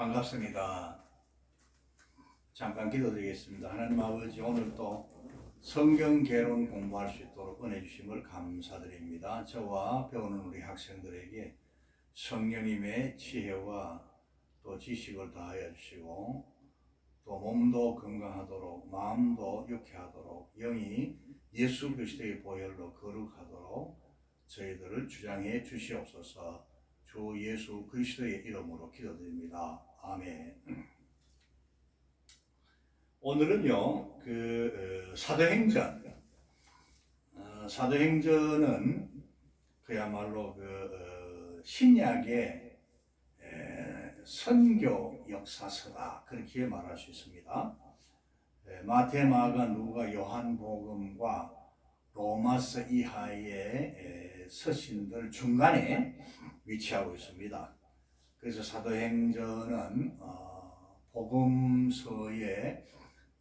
반갑습니다. 잠깐 기도드리겠습니다. 하나님 아버지, 오늘 또 성경 개론 공부할 수 있도록 은혜 주심을 감사드립니다. 저와 배우는 우리 학생들에게 성령님의 지혜와 또 지식을 다하여 주시고, 또 몸도 건강하도록, 마음도 유쾌하도록, 영이 예수 그리스도의 보혈로 거룩하도록 저희들을 주장해 주시옵소서. 주 예수 그리스도의 이름으로 기도드립니다. 아멘. 오늘은요, 사도행전은 그야말로 신약의 선교 역사서다, 그렇게 말할 수 있습니다. 마태, 마가, 누가, 요한복음과 로마서 이하의 서신들 중간에 위치하고 있습니다. 그래서 사도행전은 복음서에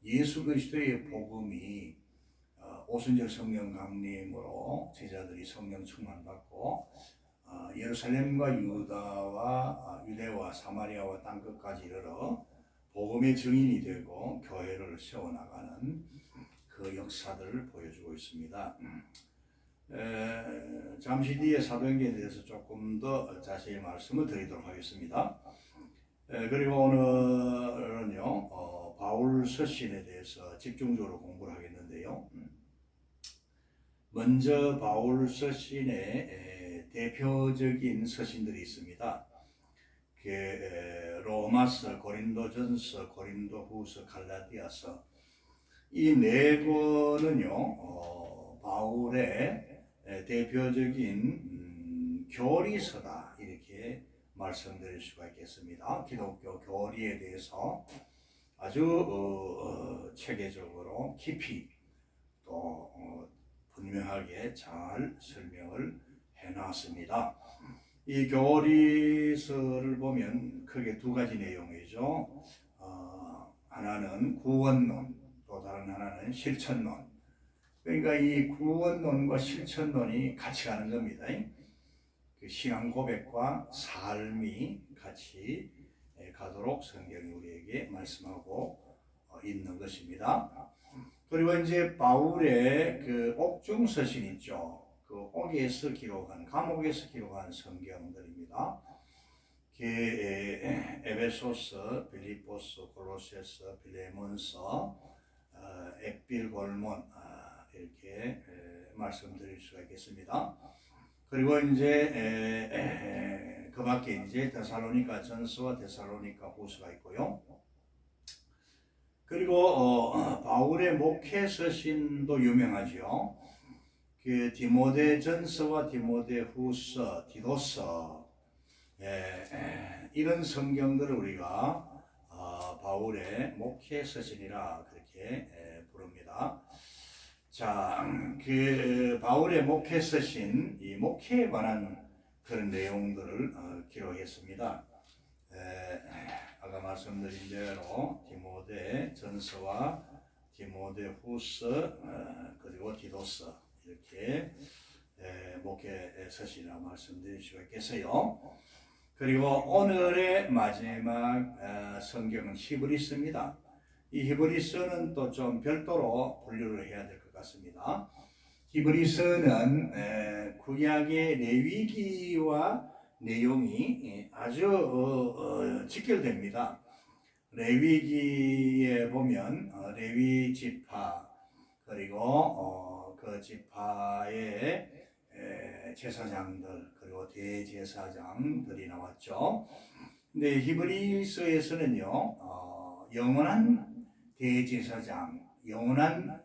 예수 그리스도의 복음이 오순절 성령 강림으로 제자들이 성령 충만받고 예루살렘과 유대와 사마리아와 땅끝까지 이르러 복음의 증인이 되고 교회를 세워나가는 그 역사들을 보여주고 있습니다. 잠시 뒤에 사도행전에 대해서 조금 더 자세히 말씀을 드리도록 하겠습니다. 그리고 오늘은요, 바울 서신에 대해서 집중적으로 공부를 하겠는데요. 먼저 바울 서신의 대표적인 서신들이 있습니다. 로마서, 고린도전서, 고린도후서, 갈라디아서, 이 네 권은요, 바울의 대표적인 교리서다, 이렇게 말씀드릴 수가 있겠습니다. 기독교 교리에 대해서 아주 체계적으로 깊이 또 분명하게 잘 설명을 해놨습니다. 이 교리서를 보면 크게 두 가지 내용이죠. 하나는 구원론, 또 다른 하나는 실천론. 그러니까 이 구원론과 실천론이 같이 가는 겁니다. 그 신앙 고백과 삶이 같이 가도록 성경이 우리에게 말씀하고 있는 것입니다. 그리고 이제 바울의 그 옥중 서신 있죠. 그 옥에서 기록한, 감옥에서 기록한 성경들입니다. 에베소서, 빌립보서, 골로새서, 빌레몬서, 엑빌골몬, 이렇게 말씀드릴 수가 있겠습니다. 그리고 이제 그 밖에 이제 데살로니가 전서와 데살로니가 후서가 있고요. 그리고 바울의 목회 서신도 유명하죠. 그 디모데 전서와 디모데 후서, 디도서, 이런 성경들을 우리가 바울의 목회 서신이라 그렇게 부릅니다. 자, 그 바울의 목회 서신, 이 목회에 관한 그런 내용들을 기록했습니다. 아까 말씀드린 대로 디모데 전서와 디모데 후서, 그리고 디도서, 이렇게 목회 서신이라고 말씀드릴 수가 있겠어요. 그리고 오늘의 마지막 성경은 히브리서입니다. 이 히브리서는 또 좀 별도로 분류를 해야 될 것 같습니다. 히브리서는 구약의 레위기와 내용이 아주 직결됩니다. 레위기에 보면 레위 지파, 그리고 그 지파의 제사장들, 그리고 대제사장들이 나왔죠. 근데 히브리서에서는요, 영원한 대제사장, 영원한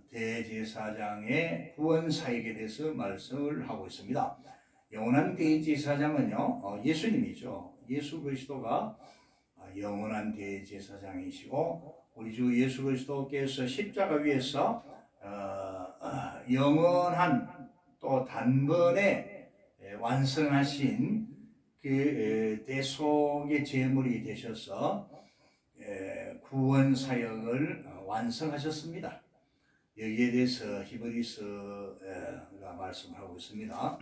대제사장의 구원 사역에 대해서 말씀을 하고 있습니다. 영원한 대제사장은요, 예수님이죠. 예수 그리스도가 영원한 대제사장이시고, 우리 주 예수 그리스도께서 십자가 위에서 영원한 또 단번에 완성하신 그 대속의 제물이 되셔서 구원 사역을 완성하셨습니다. 여기에 대해서 히브리서가 말씀하고 있습니다.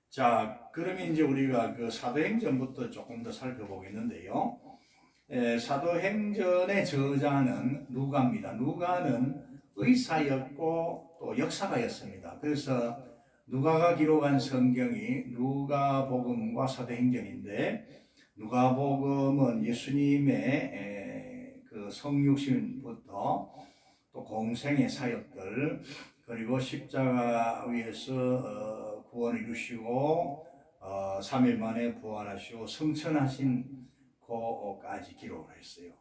자, 그러면 이제 우리가 그 사도행전부터 조금 더 살펴보겠는데요. 사도행전의 저자는 누가입니다. 누가는 의사였고 또 역사가였습니다. 그래서 누가가 기록한 성경이 누가복음과 사도행전인데, 누가복음은 예수님의 그 성육신부터 또 공생의 사역들, 그리고 십자가 위에서 구원을 이루시고 3일 만에 부활하시고 성천하신 거까지 기록을 했어요.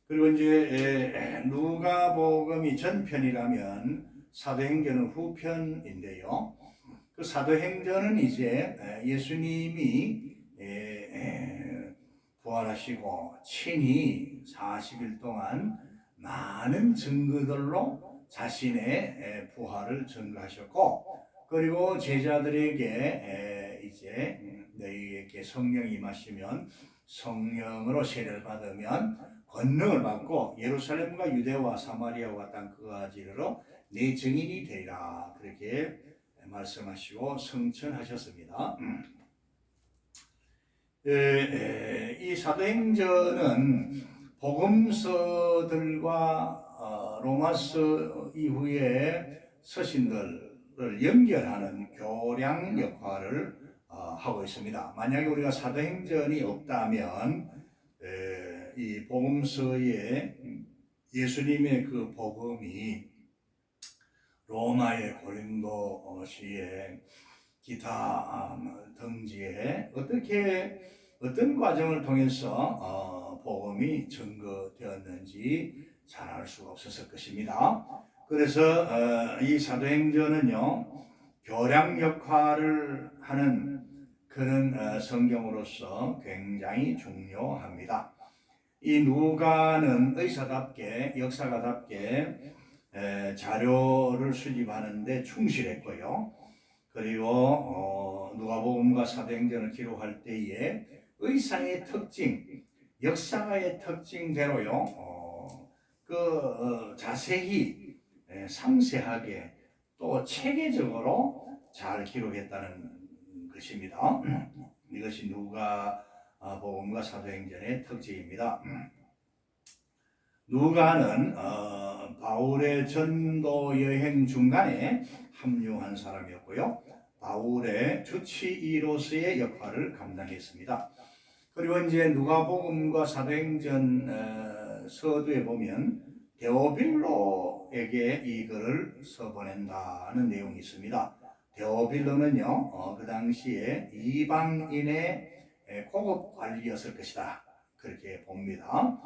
그리고 이제 누가복음이 전편이라면 사도행전은 후편인데요. 그 사도행전은 이제 예수님이 부활하시고 친히 40일 동안 많은 증거들로 자신의 부활을 증거하셨고, 그리고 제자들에게 이제 너희에게 성령이 임하시면 성령으로 세례를 받으면 권능을 받고 예루살렘과 유대와 사마리아와 땅 끝까지 이르러 내 증인이 되리라, 그렇게 말씀하시고 성천하셨습니다. 이 사도행전은 복음서들과 로마서 이후의 서신들을 연결하는 교량 역할을 하고 있습니다. 만약에 우리가 사도행전이 없다면 이 복음서에 예수님의 그 복음이 로마의 고린도시에 기타 등지에 어떤 과정을 통해서 복음이 증거되었는지 잘 알 수가 없었을 것입니다. 그래서 이 사도행전은요, 교량 역할을 하는 그런 성경으로서 굉장히 중요합니다. 이 누가는 의사답게 역사가답게 자료를 수집하는데 충실했고요. 그리고 누가복음과 사도행전을 기록할 때에 의사의 특징, 역사가의 특징대로요, 자세히 상세하게 또 체계적으로 잘 기록했다는 것입니다. 이것이 누가복음과 사도행전의 특징입니다. 누가는 바울의 전도 여행 중간에 합류한 사람이었고요. 바울의 주치의로서의 역할을 감당했습니다. 그리고 이제 누가복음과 사도행전 서두에 보면 데오빌로에게 이 글을 써보낸다는 내용이 있습니다. 데오빌로는요, 그 당시에 이방인의 고급 관리였을 것이다, 그렇게 봅니다.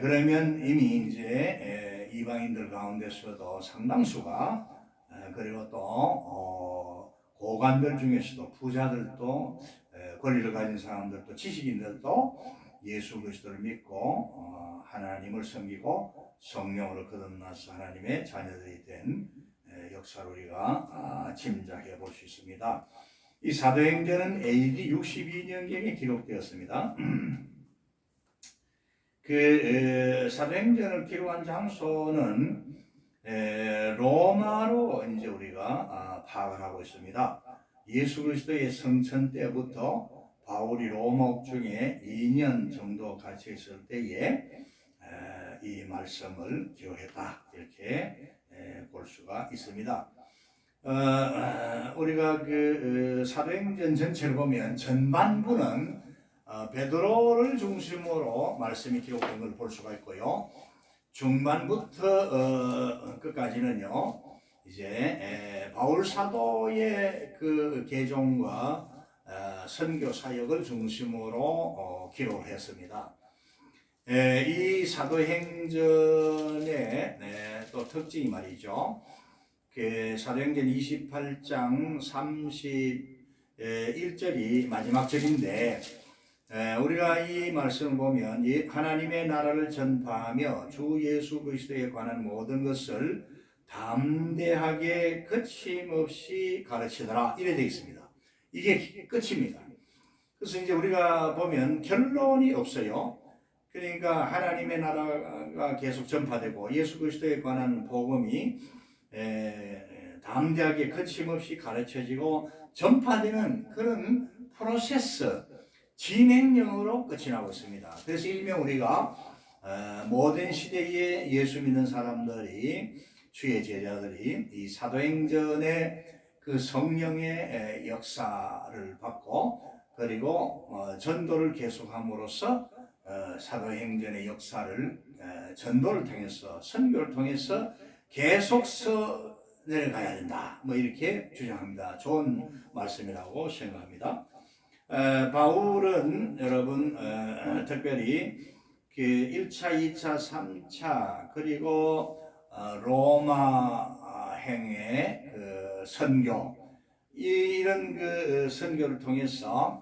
그러면 이미 이제 이방인들 가운데서도 상당수가, 그리고 또 고관들 중에서도 부자들도, 권리를 가진 사람들도, 지식인들도 예수 그리스도를 믿고 하나님을 섬기고 성령으로 거듭나서 하나님의 자녀들이 된 역사를 우리가 짐작해 볼 수 있습니다. 이 사도행전은 AD 62년경에 기록되었습니다. 그 사도행전을 기록한 장소는 로마로 이제 우리가 파악을 하고 있습니다. 예수 그리스도의 성천 때부터 바울이 로마 옥중에 2년 정도 같이 있을 때에 이 말씀을 기록했다, 이렇게 볼 수가 있습니다. 우리가 그 사도행전 전체를 보면 전반부는 베드로를 중심으로 말씀이 기록된 걸 볼 수가 있고요. 중반부터 끝까지는요, 이제 바울 사도의 그 계종과 선교 사역을 중심으로 기록을 했습니다. 이 사도행전의 또 특징이 말이죠. 그 사도행전 28장 31절이 마지막 절인데, 우리가 이 말씀을 보면 하나님의 나라를 전파하며 주 예수 그리스도에 관한 모든 것을 담대하게 거침없이 가르치더라, 이래 되어 있습니다. 이게 끝입니다. 그래서 이제 우리가 보면 결론이 없어요. 그러니까 하나님의 나라가 계속 전파되고 예수 그리스도에 관한 복음이 담대하게 거침없이 가르쳐지고 전파되는 그런 프로세스, 진행령으로 끝이 나고 있습니다. 그래서 일명 우리가 모든 시대에 예수 믿는 사람들이, 주의 제자들이 이 사도행전의 그 성령의 역사를 받고, 그리고 전도를 계속함으로써 사도행전의 역사를 전도를 통해서, 선교를 통해서 계속 내려가야 된다, 뭐 이렇게 주장합니다. 좋은 말씀이라고 생각합니다. 바울은 여러분 특별히 그 1차, 2차, 3차 그리고 로마 행의 그 선교, 이런 그 선교를 통해서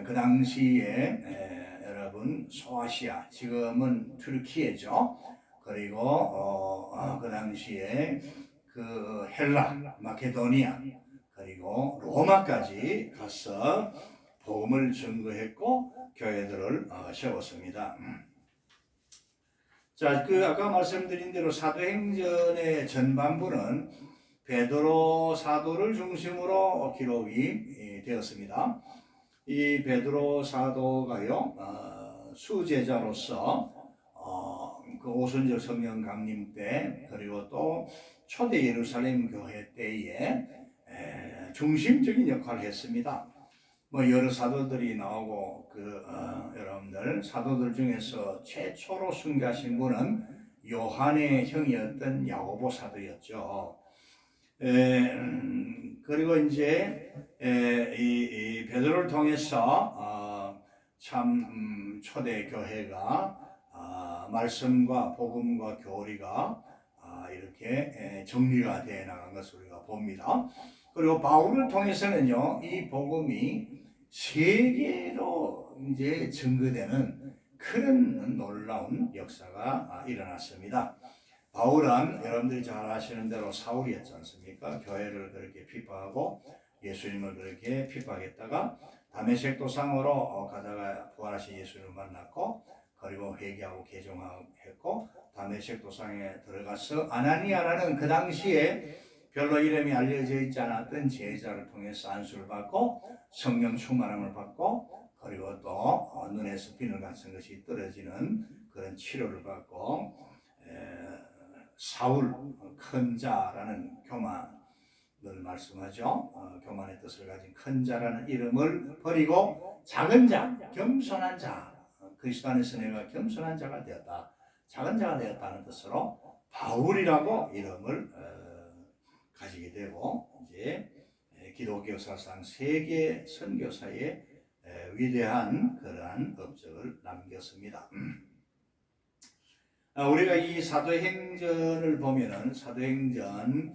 그 당시에 여러분 소아시아, 지금은 튀르키예죠. 그리고 그 당시에 그 헬라, 마케도니아, 그리고 로마까지 가서 복음을 증거했고 교회들을 세웠습니다. 자, 그 아까 말씀드린 대로 사도행전의 전반부는 베드로 사도를 중심으로 기록이 되었습니다. 이 베드로 사도가요, 수제자로서 그 오순절 성령 강림 때, 그리고 또 초대 예루살렘 교회 때에 중심적인 역할을 했습니다. 뭐 여러 사도들이 나오고 여러분들 사도들 중에서 최초로 순교하신 분은 요한의 형이었던 야고보 사도였죠. 그리고 이제 이 베드로를 통해서 참 초대 교회가 말씀과 복음과 교리가 이렇게 정리가 되어 나간 것을 우리가 봅니다. 그리고 바울을 통해서는요, 이 복음이 세계로 이제 증거되는 그런 놀라운 역사가 일어났습니다. 바울은 여러분들이 잘 아시는 대로 사울이었지 않습니까? 교회를 그렇게 핍박하고 예수님을 그렇게 핍박했다가 다메섹 도상으로 가다가 부활하신 예수님을 만났고, 그리고 회개하고 개종했고, 다메섹 도상에 들어가서 아나니아라는 그 당시에 별로 이름이 알려져 있지 않았던 제자를 통해서 안수를 받고 성령 충만함을 받고, 그리고 또 눈에서 비늘 같은 것이 떨어지는 그런 치료를 받고, 사울, 큰 자라는 교만을 말씀하죠. 교만의 뜻을 가진 큰 자라는 이름을 버리고 작은 자, 겸손한 자, 그리스도 안에서 내가 겸손한 자가 되었다, 작은 자가 되었다는 뜻으로 바울이라고 이름을 가지게 되고, 이제 기독교 사상 세계 선교사의 위대한 그러한 업적을 남겼습니다. 우리가 이 사도행전을 보면은 사도행전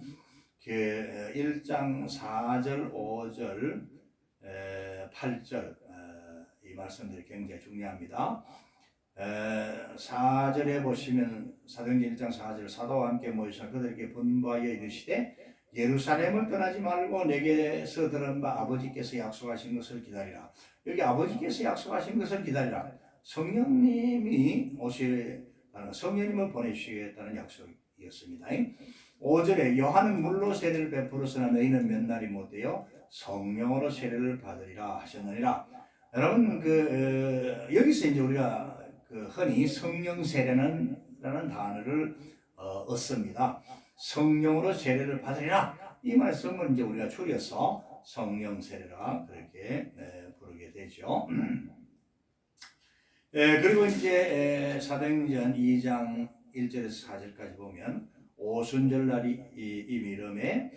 그 1장 4절, 5절, 8절 이 말씀들이 굉장히 중요합니다. 4절에 보시면 사도행전 1장 4절, 사도와 함께 모이사 그들에게 분부하여 이르시되 예루살렘을 떠나지 말고 내게서 들은 바 아버지께서 약속하신 것을 기다리라. 여기 아버지께서 약속하신 것을 기다리라. 성령님이 성령님을 보내주시겠다는 약속이었습니다. 5절에 요한은 물로 세례를 베풀었으나 너희는 몇 날이 못되어 성령으로 세례를 받으리라 하셨느니라. 여러분 여기서 이제 우리가 흔히 성령 세례는 라는 단어를 얻습니다. 성령으로 세례를 받으리라, 이 말씀을 이제 우리가 줄여서 성령 세례라 그렇게 부르게 되죠. 그리고 이제 사도행전 2장 1절에서 4절까지 보면 오순절 날이 이미름에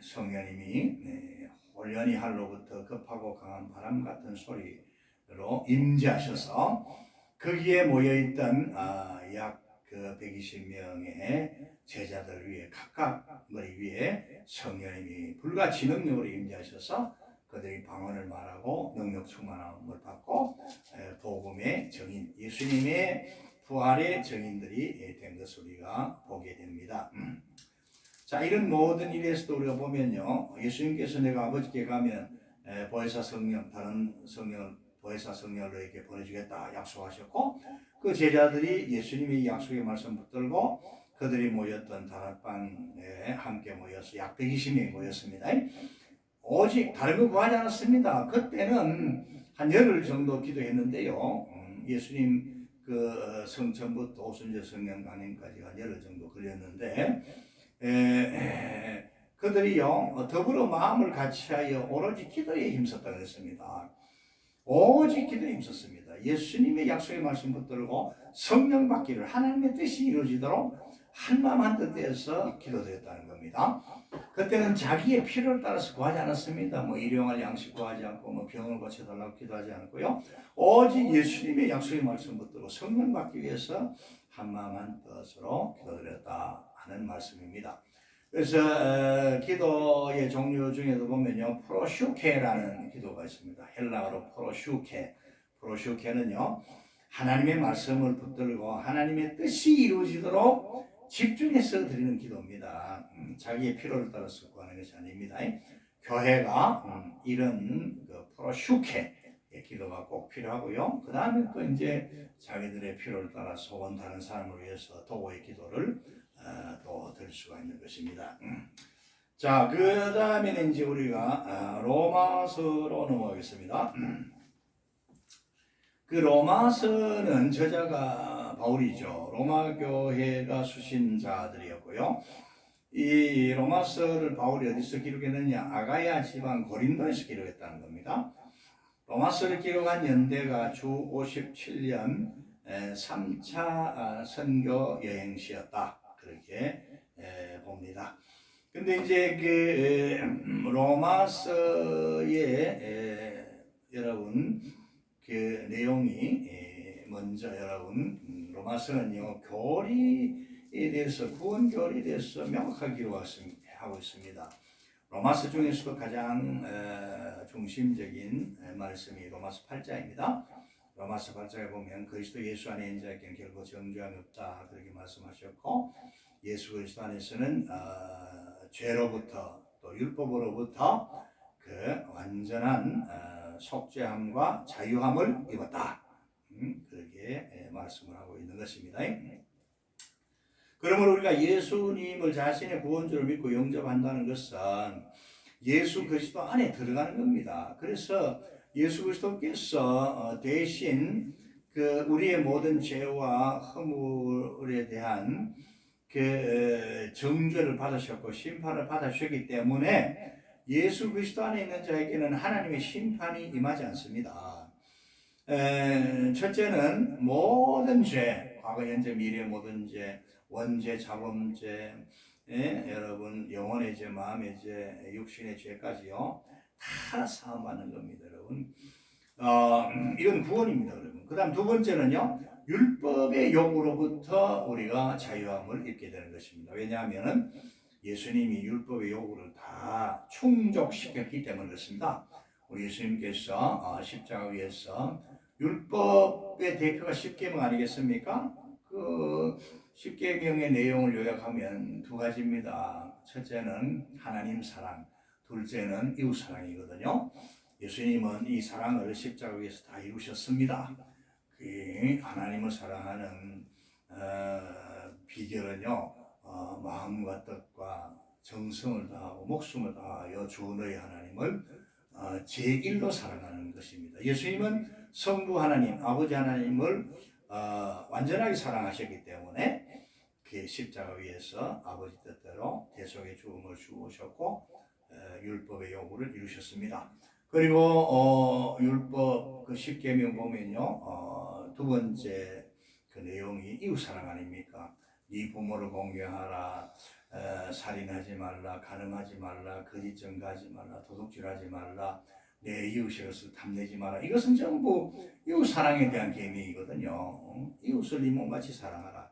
성령님이 혼련히 하늘로부터 급하고 강한 바람 같은 소리로 임재하셔서 거기에 모여있던 약 120명의 제자들 위에 각각 머리 위에 성령님이 불같이 능력으로 임재하셔서 그들이 방언을 말하고 능력 충만함을 받고 복음의 증인, 예수님의 부활의 증인들이 된 것을 우리가 보게 됩니다. 자, 이런 모든 일에서도 우리가 보면요, 예수님께서 내가 아버지께 가면 보혜사 성령, 다른 성령을 보혜사 성령을 너에게 보내주겠다 약속하셨고, 그 제자들이 예수님의 약속의 말씀 붙들고 그들이 모였던 다락방에 함께 모여서 약 120명이 모였습니다. 오직 다른 거 구하지 않았습니다. 그때는 한 열흘 정도 기도했는데요. 예수님 그 성천부터 오순절 성령 강림까지 한 열흘 정도 걸렸는데 그들이요 더불어 마음을 같이하여 오로지 기도에 힘썼다고 했습니다. 오직 기도에 힘썼습니다. 예수님의 약속의 말씀 붙들고 성령 받기를 하나님의 뜻이 이루어지도록 한마음 한뜻에서 기도드렸다는 겁니다. 그때는 자기의 필요를 따라서 구하지 않았습니다. 뭐 일용할 양식 구하지 않고 뭐 병을 고쳐달라고 기도하지 않고요. 오직 예수님의 약속의 말씀 붙들고 성령 받기 위해서 한마음 한뜻으로 기도드렸다 하는 말씀입니다. 그래서 기도의 종류 중에도 보면요, 프로슈케라는 기도가 있습니다. 헬라어로 프로슈케는요, 하나님의 말씀을 붙들고 하나님의 뜻이 이루어지도록 집중해서 드리는 기도입니다. 자기의 필요를 따라서 구하는 것이 아닙니다. 교회가 이런 그 프로슈케의 기도가 꼭 필요하고요. 그 다음에 또 이제 자기들의 필요를 따라 소원 다른 사람을 위해서 도구의 기도를 또 드릴 수가 있는 것입니다. 자, 그 다음에는 이제 우리가 로마서로 넘어가겠습니다. 그 로마서는 저자가 바울이죠. 로마 교회가 수신자들이었고요. 이 로마서를 바울이 어디서 기록했느냐? 아가야 지방 고린도에서 기록했다는 겁니다. 로마서를 기록한 연대가 주 57년 3차 선교 여행시였다. 그렇게 봅니다. 근데 이제 그 로마서의 여러분 그 내용이 먼저 여러분 로마서는요 교리에 대해서 구원 교리에 대해서 명확하게 기록하고 있습니다. 로마서 중에서도 가장 중심적인 말씀이 로마서 8장입니다. 로마서 8장에 보면 그리스도 예수 안에 있는 자에게는 결코 정죄함이 없다 그렇게 말씀하셨고 예수 그리스도 안에서는 죄로부터 또 율법으로부터 그 완전한 속죄함과 자유함을 입었다. 그렇게 말씀을 하고 있는 것입니다. 그러므로 우리가 예수님을 자신의 구원주로 믿고 영접한다는 것은 예수 그리스도 안에 들어가는 겁니다. 그래서 예수 그리스도께서 대신 그 우리의 모든 죄와 허물에 대한 그 정죄를 받으셨고 심판을 받으셨기 때문에 예수 그리스도 안에 있는 자에게는 하나님의 심판이 임하지 않습니다. 첫째는 모든 죄, 과거, 현재, 미래 모든 죄, 원죄, 자범죄, 여러분 영혼의 죄, 마음의 죄, 육신의 죄까지요 다 사함받는 겁니다, 여러분. 이건 구원입니다, 여러분. 그 다음 두 번째는요, 율법의 요구로부터 우리가 자유함을 입게 되는 것입니다. 왜냐하면 예수님이 율법의 요구를 다 충족시켰기 때문에 그렇습니다. 우리 예수님께서 십자가 위에서 율법의 대표가 십계명 아니겠습니까? 그 십계명의 내용을 요약하면 두 가지입니다. 첫째는 하나님 사랑, 둘째는 이웃 사랑이거든요. 예수님은 이 사랑을 십자가 위에서 다 이루셨습니다. 그 하나님을 사랑하는 비결은요, 마음과 뜻과 정성을 다하고 목숨을 다하여 주 너희 하나님을 제1로 사랑하는 것입니다. 예수님은 성부 하나님, 아버지 하나님을 완전하게 사랑하셨기 때문에 그 십자가 위에서 아버지 뜻대로 대속의 죽음을 주오셨고 율법의 요구를 이루셨습니다. 그리고 율법 그 십계명 보면요, 두 번째 그 내용이 이웃 사랑 아닙니까? 네 부모를 공경하라, 살인하지 말라, 간음하지 말라, 거짓 증거하지 말라, 도둑질하지 말라, 내 이웃의 것을 탐내지 마라. 이것은 전부 이웃 사랑에 대한 계명이거든요. 이웃을 네 몸같이 사랑하라.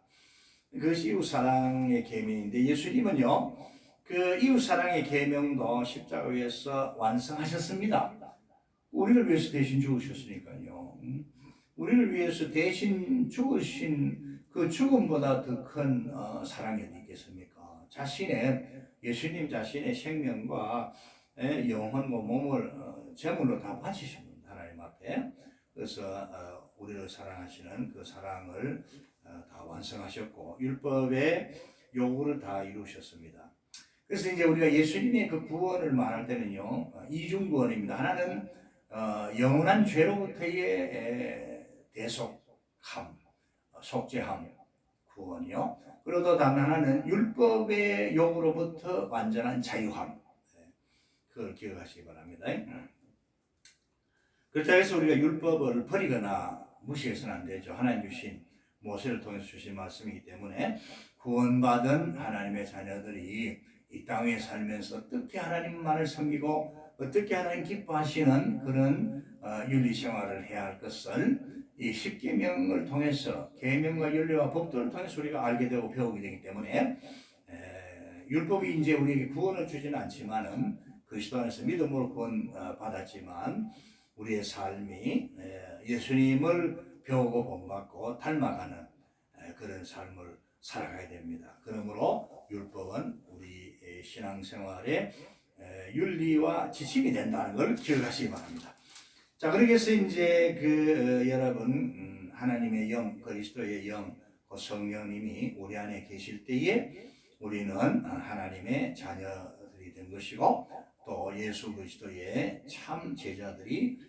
그것이 이웃 사랑의 계명인데 예수님은요, 그 이웃 사랑의 계명도 십자가 위에서 완성하셨습니다. 우리를 위해서 대신 죽으셨으니까요. 우리를 위해서 대신 죽으신 그 죽음보다 더 큰 사랑이 어디 있겠습니까? 예수님 자신의 생명과 영혼과 몸을 제물로 다 바치신 겁니다, 하나님 앞에. 그래서 우리를 사랑하시는 그 사랑을 다 완성하셨고 율법의 요구를 다 이루셨습니다. 그래서 이제 우리가 예수님의 그 구원을 말할 때는요, 이중 구원입니다. 하나는 영원한 죄로부터의 대속함, 속죄함 구원이요. 그리고 또 다른 하나는 율법의 욕으로부터 완전한 자유함. 그걸 기억하시기 바랍니다. 그렇다고 해서 우리가 율법을 버리거나 무시해서는 안 되죠. 하나님 주신 모세를 통해서 주신 말씀이기 때문에 구원받은 하나님의 자녀들이 이 땅에 살면서 어떻게 하나님만을 섬기고 어떻게 하나님 기뻐하시는 그런 윤리 생활을 해야 할 것을 이 십계명을 통해서 계명과 윤리와 법도를 통해서 우리가 알게 되고 배우게 되기 때문에 율법이 이제 우리에게 구원을 주지는 않지만은 그리스도 안에서 믿음으로 구원 받았지만 우리의 삶이 예수님을 배우고 본받고 닮아가는 그런 삶을 살아가야 됩니다. 그러므로 율법은 우리 신앙생활의 윤리와 지침이 된다는 걸 기억하시기 바랍니다. 자, 그렇게 해서 이제 여러분 하나님의 영, 그리스도의 영, 그 성령님이 우리 안에 계실 때에 우리는 하나님의 자녀들이 된 것이고 또 예수 그리스도의 참 제자들이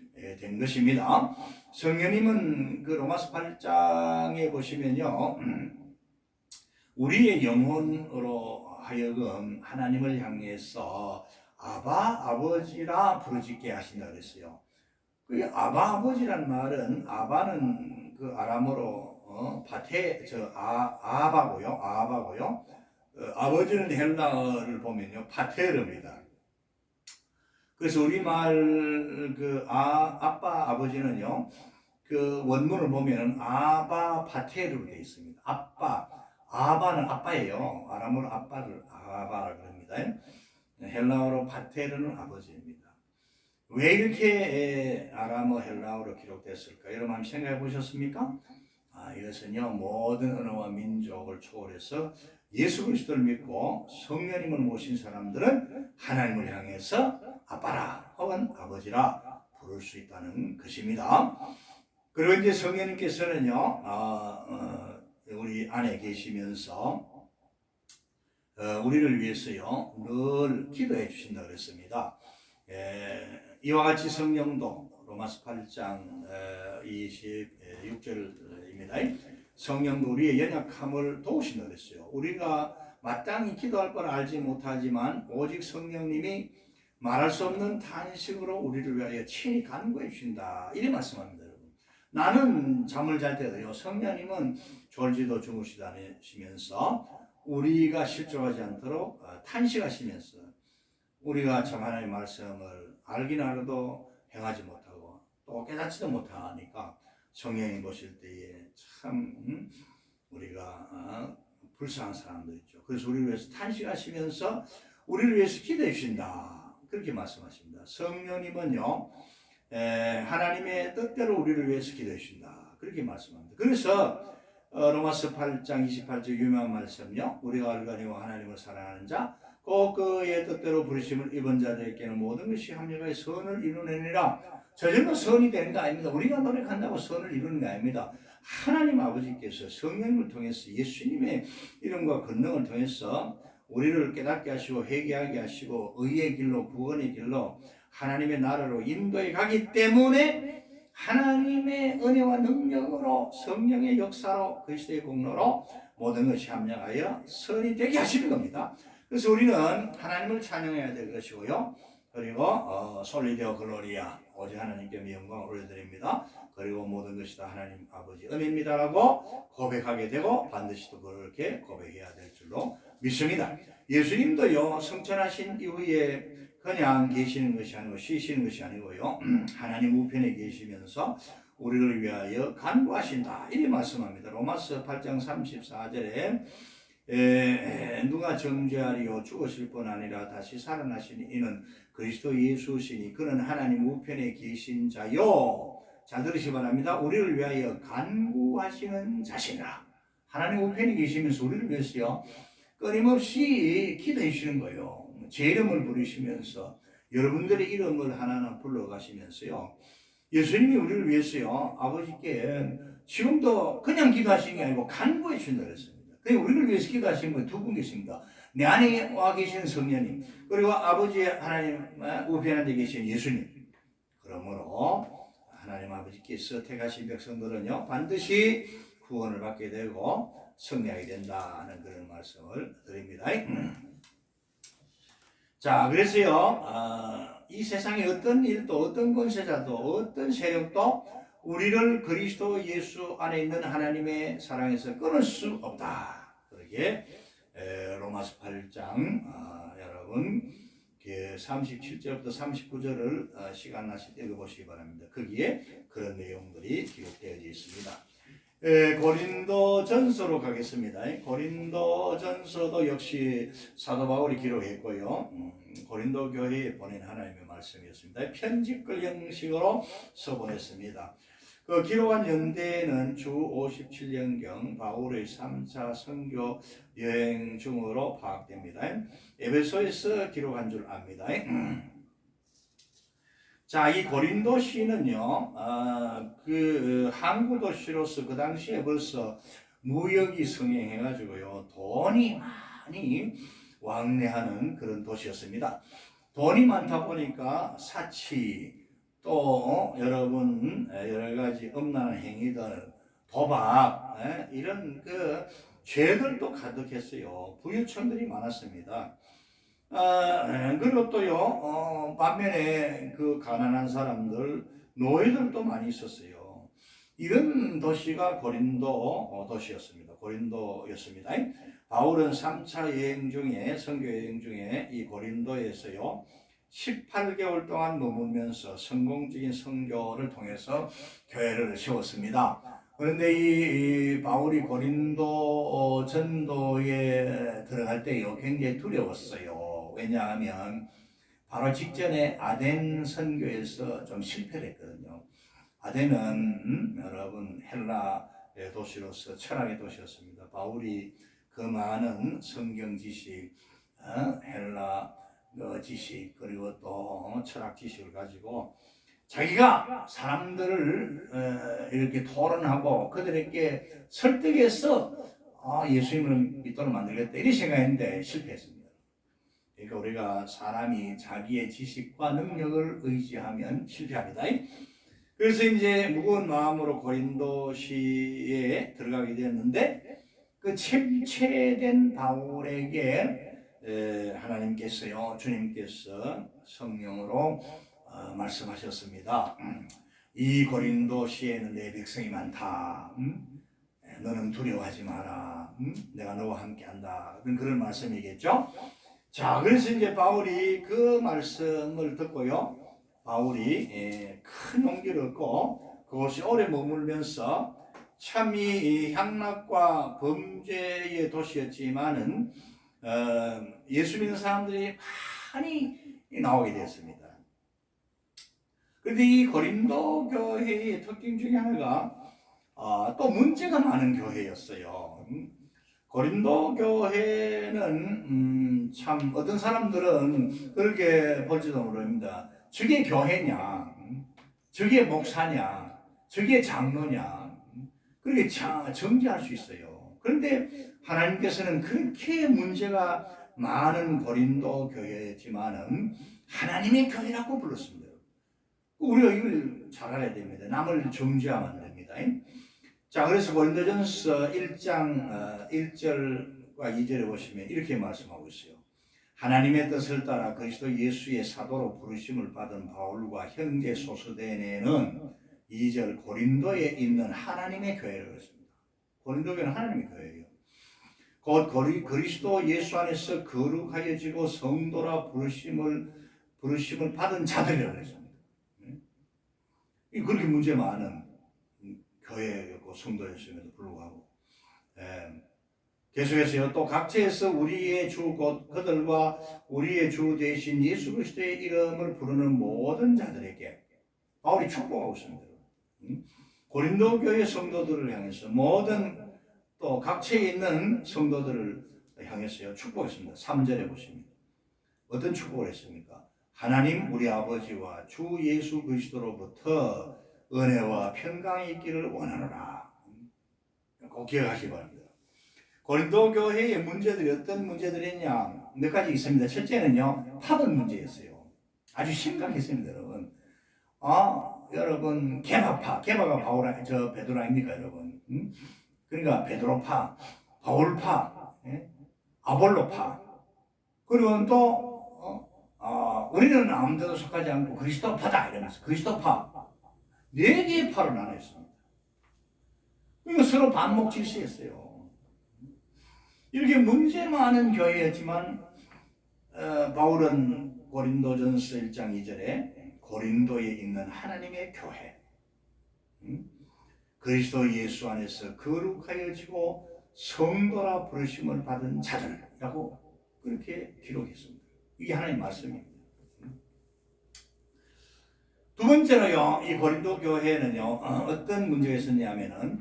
된 것입니다. 성령님은 그 로마서 8장에 보시면요, 우리의 영혼으로 하여금 하나님을 향해서 아바 아버지라 부르짖게 하신다 그랬어요. 그 아바 아버지란 말은 아바는 그 아람어로 파테 아바고요. 아버지는 헬라어를 보면요 파테르입니다. 그래서 우리말 아빠 아버지는요 그 원문을 보면은 아바 파테르로 되어 있습니다. 아바는 아빠예요. 아람어로 아빠를 아바라 그럽니다. 헬라어로 파테르는 아버지입니다. 왜 이렇게 아람어 헬라어로 기록됐을까? 여러분 한번 생각해 보셨습니까? 이것은요 모든 언어와 민족을 초월해서 예수 그리스도를 믿고 성령님을 모신 사람들은 하나님을 향해서 아빠라 혹은 아버지라 부를 수 있다는 것입니다. 그리고 이제 성령님께서는요 우리 안에 계시면서 우리를 위해서요 늘 기도해 주신다 그랬습니다. 이와 같이 성령도 로마서 8장 26절입니다. 성령도 우리의 연약함을 도우신다 그랬어요. 우리가 마땅히 기도할 걸 알지 못하지만 오직 성령님이 말할 수 없는 탄식으로 우리를 위하여 친히 간구해 주신다. 이래 말씀합니다. 여러분. 나는 잠을 잘 때도요 성령님은 졸지도 주무시지 않으시면서 우리가 실족하지 않도록 탄식하시면서 우리가 참 하나님의 말씀을 알긴 알아도 행하지 못하고 또 깨닫지도 못하니까 성령이 보실 때에 참 우리가 불쌍한 사람들 있죠. 그래서 우리를 위해서 탄식하시면서 우리를 위해서 기도해 주신다. 그렇게 말씀하십니다. 성령님은요 하나님의 뜻대로 우리를 위해서 기도해 주신다. 그렇게 말씀합니다. 그래서 로마서 8장 28절 유명한 말씀요. 우리가 얼간이고 하나님을 사랑하는 자 꼭 그의 뜻대로 부르심을 입은 자들에게는 모든 것이 합력하여 선을 이루느니라. 저절로 선이 되는 거 아닙니다. 우리가 노력한다고 선을 이루는 거 아닙니다. 하나님 아버지께서 성령을 통해서 예수님의 이름과 권능을 통해서 우리를 깨닫게 하시고 회개하게 하시고 의의 길로 구원의 길로 하나님의 나라로 인도해 가기 때문에 하나님의 은혜와 능력으로 성령의 역사로 그리스도의 공로로 모든 것이 합력하여 선이 되게 하시는 겁니다. 그래서 우리는 하나님을 찬양해야 될 것이고요. 그리고 솔리데오 글로리아 오직 하나님께 영광을 올려드립니다. 그리고 모든 것이 다 하나님 아버지 은혜입니다라고 고백하게 되고 반드시 또 그렇게 고백해야 될 줄로 믿습니다. 예수님도요 성천하신 이후에 그냥 계시는 것이 아니고 쉬시는 것이 아니고요 하나님 우편에 계시면서 우리를 위하여 간구하신다 이렇게 말씀합니다. 로마서 8장 34절에 누가 정죄하리요 죽으실 뿐 아니라 다시 살아나시니 이는 그리스도 예수시니 그는 하나님 우편에 계신 자요. 잘 들으시기 바랍니다. 우리를 위하여 간구하시는 자시라. 하나님 우편에 계시면서 우리를 위해서요 끊임없이 기도해 주시는 거예요. 제 이름을 부르시면서 여러분들의 이름을 하나하나 불러가시면서요 예수님이 우리를 위해서요 아버지께 지금도 그냥 기도하시는 게 아니고 간구해 주신다 그랬습니다. 우리를 위해서 기도하시는 분 두 분 계십니다. 내 안에 와 계신 성령님, 그리고 아버지 하나님 우편한 데 계신 예수님. 그러므로 하나님 아버지께서 택하신 백성들은요 반드시 구원을 받게 되고 승리하게 된다는 그런 말씀을 드립니다. 자, 그래서요 이 세상에 어떤 일도, 어떤 권세자도, 어떤 세력도 우리를 그리스도 예수 안에 있는 하나님의 사랑에서 끊을 수 없다. 그렇게 로마서 8장 여러분 37절부터 39절을 시간 나실 때 읽어보시기 바랍니다. 거기에 그런 내용들이 기록되어 있습니다. 고린도전서로 가겠습니다. 고린도전서도 역시 사도 바울이 기록했고요. 고린도 교회에 보낸 하나님의 말씀이었습니다. 편집글 형식으로 써보냈습니다. 그 기록한 연대는 주 57년경 바울의 3차 선교 여행 중으로 파악됩니다. 에베소에서 기록한 줄 압니다. 자, 이 고린도시는요, 그 항구 도시로서 그 당시에 벌써 무역이 성행해가지고요, 돈이 많이 왕래하는 그런 도시였습니다. 돈이 많다 보니까 사치, 또 여러분 여러 가지 음란한 행위들, 도박, 이런 그 죄들도 가득했어요. 부유층들이 많았습니다. 그리고 또요, 반면에 그 가난한 사람들, 노예들도 많이 있었어요. 이런 도시가 고린도 도시였습니다. 고린도였습니다. 바울은 3차 여행 중에, 선교 여행 중에 이 고린도에서요, 18개월 동안 머물면서 성공적인 선교를 통해서 교회를 세웠습니다. 그런데 이 바울이 고린도 전도에 들어갈 때요, 굉장히 두려웠어요. 왜냐하면 바로 직전에 아덴 선교에서 좀 실패를 했거든요. 아덴은 여러분 헬라의 도시로서 철학의 도시였습니다. 바울이 그 많은 성경 지식, 헬라 지식, 그리고 또 철학 지식을 가지고 자기가 사람들을 이렇게 토론하고 그들에게 설득해서 예수님을 믿도록 만들겠다 이렇게 생각했는데 실패했습니다. 그러니까 우리가 사람이 자기의 지식과 능력을 의지하면 실패합니다. 그래서 이제 무거운 마음으로 고린도시에 들어가게 되었는데 그 침체된 바울에게 하나님께서요, 주님께서 성령으로 말씀하셨습니다. 이 고린도시에는 내 백성이 많다. 너는 두려워하지 마라. 내가 너와 함께 한다. 그런 말씀이겠죠. 자, 그래서 이제 바울이 그 말씀을 듣고요, 바울이 큰 용기를 얻고 그것이 오래 머물면서 참 이 향락과 범죄의 도시였지만은 예수 믿는 사람들이 많이 나오게 됐습니다. 그런데 이 고린도 교회의 특징 중에 하나가 또 문제가 많은 교회였어요. 고린도 교회는 참 어떤 사람들은 그렇게 볼지도 모릅니다. 저게 교회냐, 저게 목사냐, 저게 장로냐, 그렇게 정죄할 수 있어요. 그런데 하나님께서는 그렇게 문제가 많은 고린도 교회였지만은 하나님의 교회라고 불렀습니다. 우리가 이걸 잘 알아야 됩니다. 남을 정죄하면 안 됩니다. 자, 그래서 고린도전서 1장 1절과 2절에 보시면 이렇게 말씀하고 있어요. 하나님의 뜻을 따라 그리스도 예수의 사도로 부르심을 받은 바울과 형제 소스데네는 2절 고린도에 있는 하나님의 교회를 했습니다. 고린도 교회는 하나님의 교회예요. 곧 그리스도 예수 안에서 거룩하여지고 성도라 부르심을 받은 자들이라고 했습니다. 그렇게 문제 많은 교회였고 성도였음에도 불구하고 계속해서요, 또 각처에서 우리의 주 곧 그들과 우리의 주 대신 예수 그리스도의 이름을 부르는 모든 자들에게 바울이 축복하고 있습니다. 고린도 교회 성도들을 향해서 모든 또 각처에 있는 성도들을 향해서요 축복했습니다. 3절에 보십니다. 어떤 축복을 했습니까? 하나님 우리 아버지와 주 예수 그리스도로부터 은혜와 평강이 있기를 원하노라. 꼭 기억하시기 바랍니다. 고린도 교회의 문제들이 어떤 문제들이냐? 몇 가지 있습니다. 첫째는요, 파벌 문제였어요. 아주 심각했습니다, 여러분. 여러분, 개바가 베드로 아닙니까, 여러분? 그러니까 베드로파, 바울파, 아볼로파. 그리고 또 우리는 아무데도 속하지 않고 그리스도파다 이러면서 그리스도파 4개의 파로 나눴습니다. 그러니까 서로 반목 질시했어요. 이렇게 문제 많은 교회였지만 바울은 고린도전서 1장 2절에 고린도에 있는 하나님의 교회, 그리스도 예수 안에서 거룩하여지고 성도라 부르심을 받은 자들이라고 그렇게 기록했습니다. 이게 하나님의 말씀입니다. 두 번째로요, 이 고린도 교회는요, 어떤 문제가 있었냐면은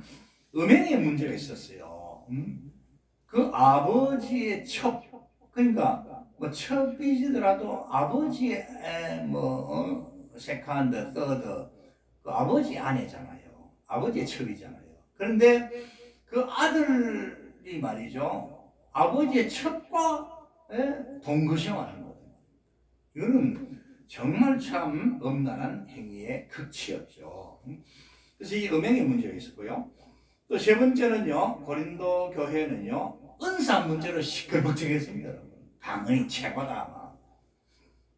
음행의 문제가 있었어요. 그 아버지의 첩, 그러니까 뭐 첩이지더라도 아버지의 세컨드, 서드, 그 아버지 아내잖아요. 아버지의 첩이잖아요. 그런데 그 아들이 말이죠, 아버지의 첩과 동거생활하는 거예요. 이거는 정말 참 엄란한 행위의 극치였죠. 그래서 이 음행의 문제가 있었고요. 또 세 번째는요, 고린도 교회는요, 은사 문제로 시끌벅적했습니다. 여러분. 방언이 최고다. 아마.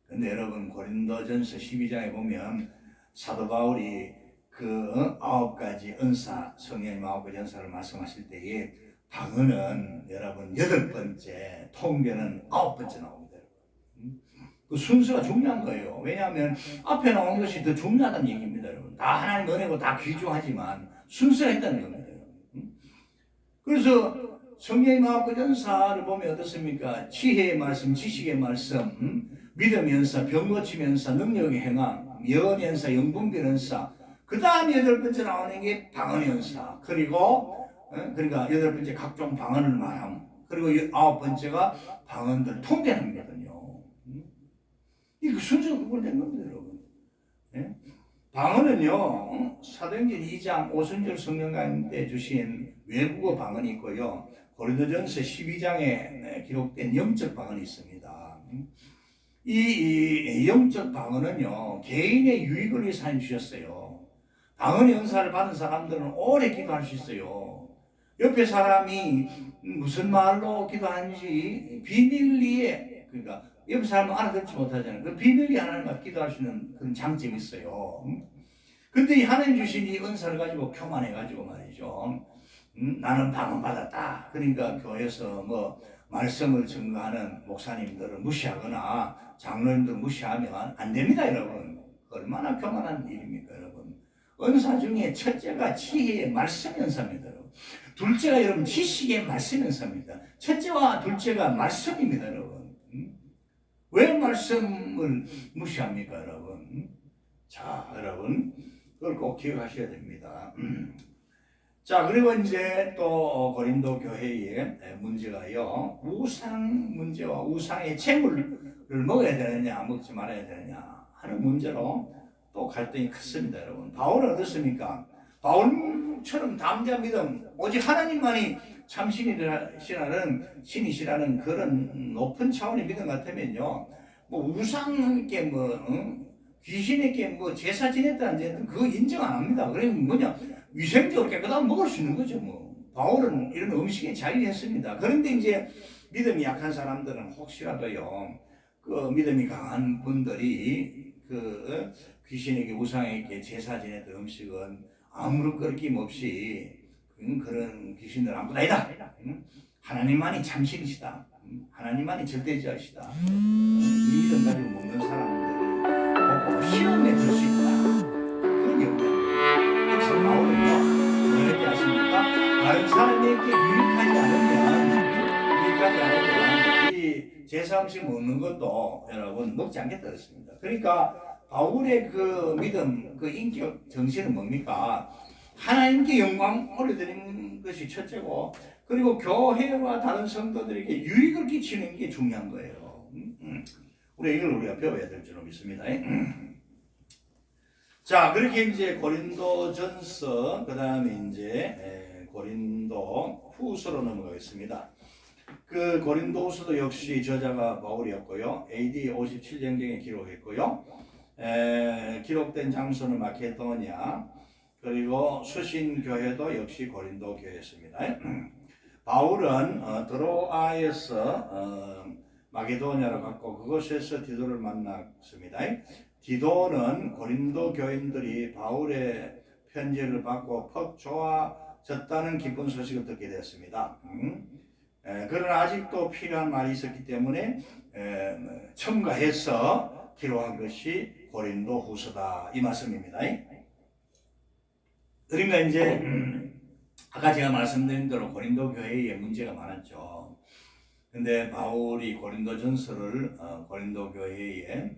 근데 여러분, 고린도전서 12장에 보면 사도 바울이 그 9가지 은사, 성령의 9가지 은사를 말씀하실 때에 방언은 여러분 8번째, 통변은 9번째 나옵니다. 그 순서가 중요한 거예요. 왜냐하면 앞에 나온 것이 더 중요하다는 얘기입니다, 여러분. 다 하나님 은혜고 다 귀중하지만 순서가 있다는 겁니다, 여러분. 그래서 성령의 9가지 은사를 보면 어떻습니까? 지혜의 말씀, 지식의 말씀, 믿음의 은사, 병 고침의 은사, 능력의 행함, 예언의 은사, 영분별 은사. 그 다음에 8번째 나오는 게 방언의 은사. 그리고 그러니까 8번째 각종 방언을 말함. 그리고 9번째가 방언들 통변함이거든요. 이 순서가 그걸 된 겁니다, 여러분. 방언은요, 사도행전 2장 오순절 성령님 때 주신 외국어 방언이 있고요, 고린도전서 12장에 기록된 영적 방언이 있습니다. 이 영적 방언은요, 개인의 유익을 위해서 하나님 주셨어요. 방언의 은사를 받은 사람들은 오래 기도할 수 있어요. 옆에 사람이 무슨 말로 기도하는지 비밀리에, 그러니까 옆에 사람은 알아듣지 못하잖아요. 그 비밀리 하나님 앞에 기도할 수 있는 그런 장점이 있어요. 근데 이 하나님 주신 이 은사를 가지고 교만해가지고 말이죠. 나는 방언 받았다. 그러니까 교회에서 뭐 말씀을 증거하는 목사님들을 무시하거나 장로님들을 무시하면 안 됩니다, 여러분. 얼마나 교만한 일입니까, 여러분. 은사 중에 첫째가 지혜의 말씀 은사입니다, 여러분. 둘째가 여러분 지식의 말씀 은사입니다. 첫째와 둘째가 말씀입니다, 여러분. 왜 말씀을 무시합니까, 여러분? 자, 여러분, 그걸 꼭 기억하셔야 됩니다. 자, 그리고 이제 또 고린도 교회의 문제가요, 우상 문제와 우상의 제물을 먹어야 되느냐, 먹지 말아야 되느냐 하는 문제로 또 갈등이 컸습니다, 여러분. 바울은 어떻습니까? 바울처럼 담대한 믿음, 오직 하나님만이 신이시라는 그런 높은 차원의 믿음 같으면요, 뭐 우상께 귀신에게 제사 지냈다 안 지냈다 그거 인정 안 합니다. 그러면 뭐냐, 위생적으로 깨끗하면 먹을 수 있는 거죠. 뭐 바울은 이런 음식에 자유했습니다. 그런데 이제 믿음이 약한 사람들은 혹시라도요, 그 믿음이 강한 분들이 그 귀신에게 우상에게 제사 지냈던 음식은 아무런 거리낌 없이 그런 귀신들 아무도 아니다. 하나님만이 참신이시다. 하나님만이 절대자이시다. 이 믿음 가지고 먹는 사람들을 보고 시험에 들 수 있다. 그런 경우입니다. 그래서 바울은요, 어떻게 하십니까? 다른 사람에게 유익하지 않으면 이 제사 음식 먹는 것도 여러분 먹지 않겠다 그랬습니다. 그러니까 바울의 그 믿음, 그 인격 정신은 뭡니까? 하나님께 영광 올려드리는 것이 첫째고, 그리고 교회와 다른 성도들에게 유익을 끼치는 게 중요한 거예요. 이걸 우리가 배워야 될 줄로 믿습니다. 자, 그렇게 이제 고린도전서, 그 다음에 이제 고린도 후서로 넘어가겠습니다. 그 고린도 후서도 역시 저자가 바울이었고요. AD 57년경에 기록했고요. 기록된 장소는 마케도니아, 그리고 수신교회도 역시 고린도 교회였습니다. 바울은 드로아에서 마게도냐로 갔고 그곳에서 디도를 만났습니다. 디도는 고린도 교인들이 바울의 편지를 받고 퍽 좋아졌다는 기쁜 소식을 듣게 되었습니다. 그러나 아직도 필요한 말이 있었기 때문에 첨가해서 기록한 것이 고린도 후서다, 이 말씀입니다. 그러니까 이제 아까 제가 말씀드린 대로 고린도 교회에 문제가 많았죠. 근데 바울이 고린도 전서를 고린도 교회에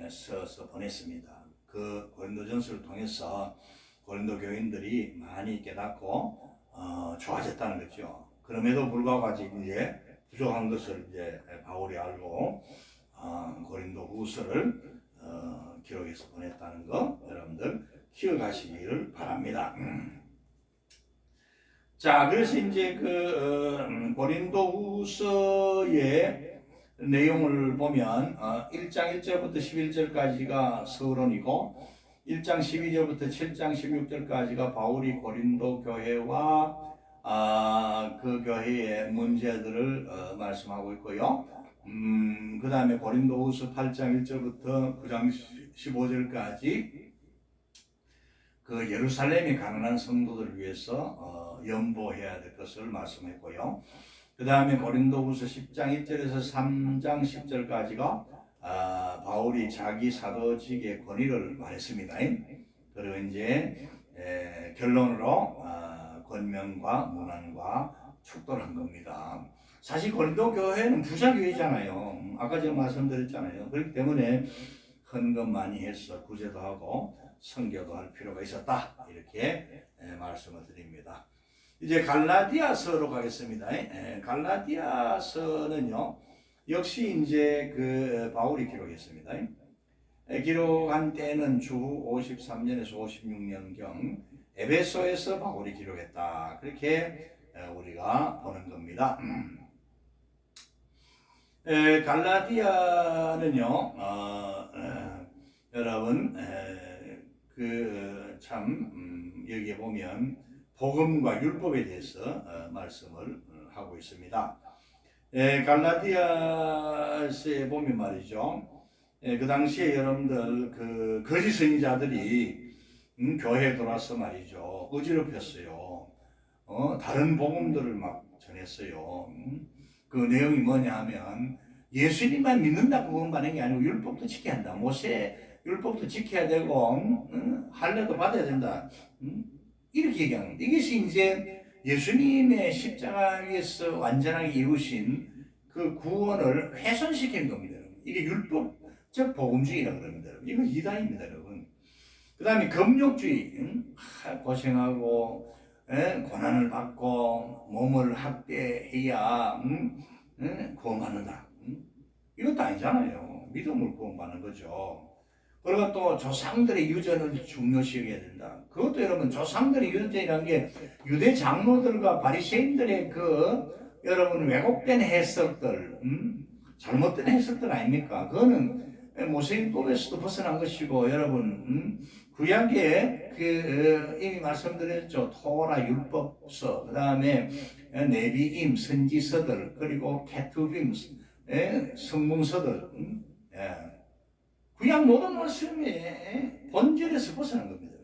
써서 보냈습니다. 그 고린도 전서를 통해서 고린도 교인들이 많이 깨닫고 좋아졌다는 거죠. 그럼에도 불구하고 아직 이제 부족한 것을 이제 바울이 알고 고린도 후서를 기록해서 보냈다는 거 여러분들 기억하시기를 바랍니다. 자, 그래서 이제 그 고린도 후서의 내용을 보면 1장 1절부터 11절까지가 서론이고 1장 12절부터 7장 16절까지가 바울이 고린도 교회와 그 교회의 문제들을 말씀하고 있고요. 그 다음에 고린도 후서 8장 1절부터 9장 15절까지 그 예루살렘이 가난한 성도들을 위해서 연보해야 될 것을 말씀했고요. 그 다음에 고린도후서 10장 1절에서 3장 10절까지가 바울이 자기 사도직의 권위를 말했습니다. 그리고 이제 결론으로 권면과 문안과 축도를 한 겁니다. 사실 고린도 교회는 부자 교회잖아요. 아까 제가 말씀드렸잖아요. 그렇기 때문에 헌금 많이 해서 구제도 하고 선교도 할 필요가 있었다, 이렇게 말씀을 드립니다. 이제 갈라디아서로 가겠습니다. 갈라디아서는요 역시 이제 그 바울이 기록했습니다. 기록한 때는 주 53년에서 56년경 에베소에서 바울이 기록했다, 그렇게 우리가 보는 겁니다. 갈라디아는요 여러분 여기에 보면 복음과 율법에 대해서 말씀을 하고 있습니다. 갈라디아서에 보면 말이죠, 그 당시에 여러분들 그 거짓 선지자들이 교회에 들어와서 말이죠 어지럽혔어요. 다른 복음들을 막 전했어요. 그 내용이 뭐냐 하면 예수님만 믿는다 그것만 게 아니고 율법도 지켜야 한다. 모세 율법도 지켜야 되고 할례도 받아야 된다. 이렇게 얘기하는 거예요. 이것이 이제 예수님의 십자가 위에서 완전하게 이루신 그 구원을 훼손시킨 겁니다. 이게 율법적 복음주의라고 그럽니다. 이거 이단입니다, 여러분. 그 다음에 금욕주의, 고생하고 고난을 받고 몸을 학대해야 구원받는다. 이것도 아니잖아요. 믿음을 구원받는 거죠. 그리고 또 조상들의 유전을 중요시 여겨야 된다. 그것도 여러분 조상들의 유전이라는 게 유대 장로들과 바리새인들의 그 여러분 왜곡된 해석들, 잘못된 해석들 아닙니까? 그거는 모세율법에서도 벗어난 것이고 여러분 구약에 그 이미 말씀드렸죠. 토라 율법서, 그 다음에 네비임 선지서들, 그리고 케투빔 성문서들, 구약 모든 말씀이 본질에서 벗어난 겁니다.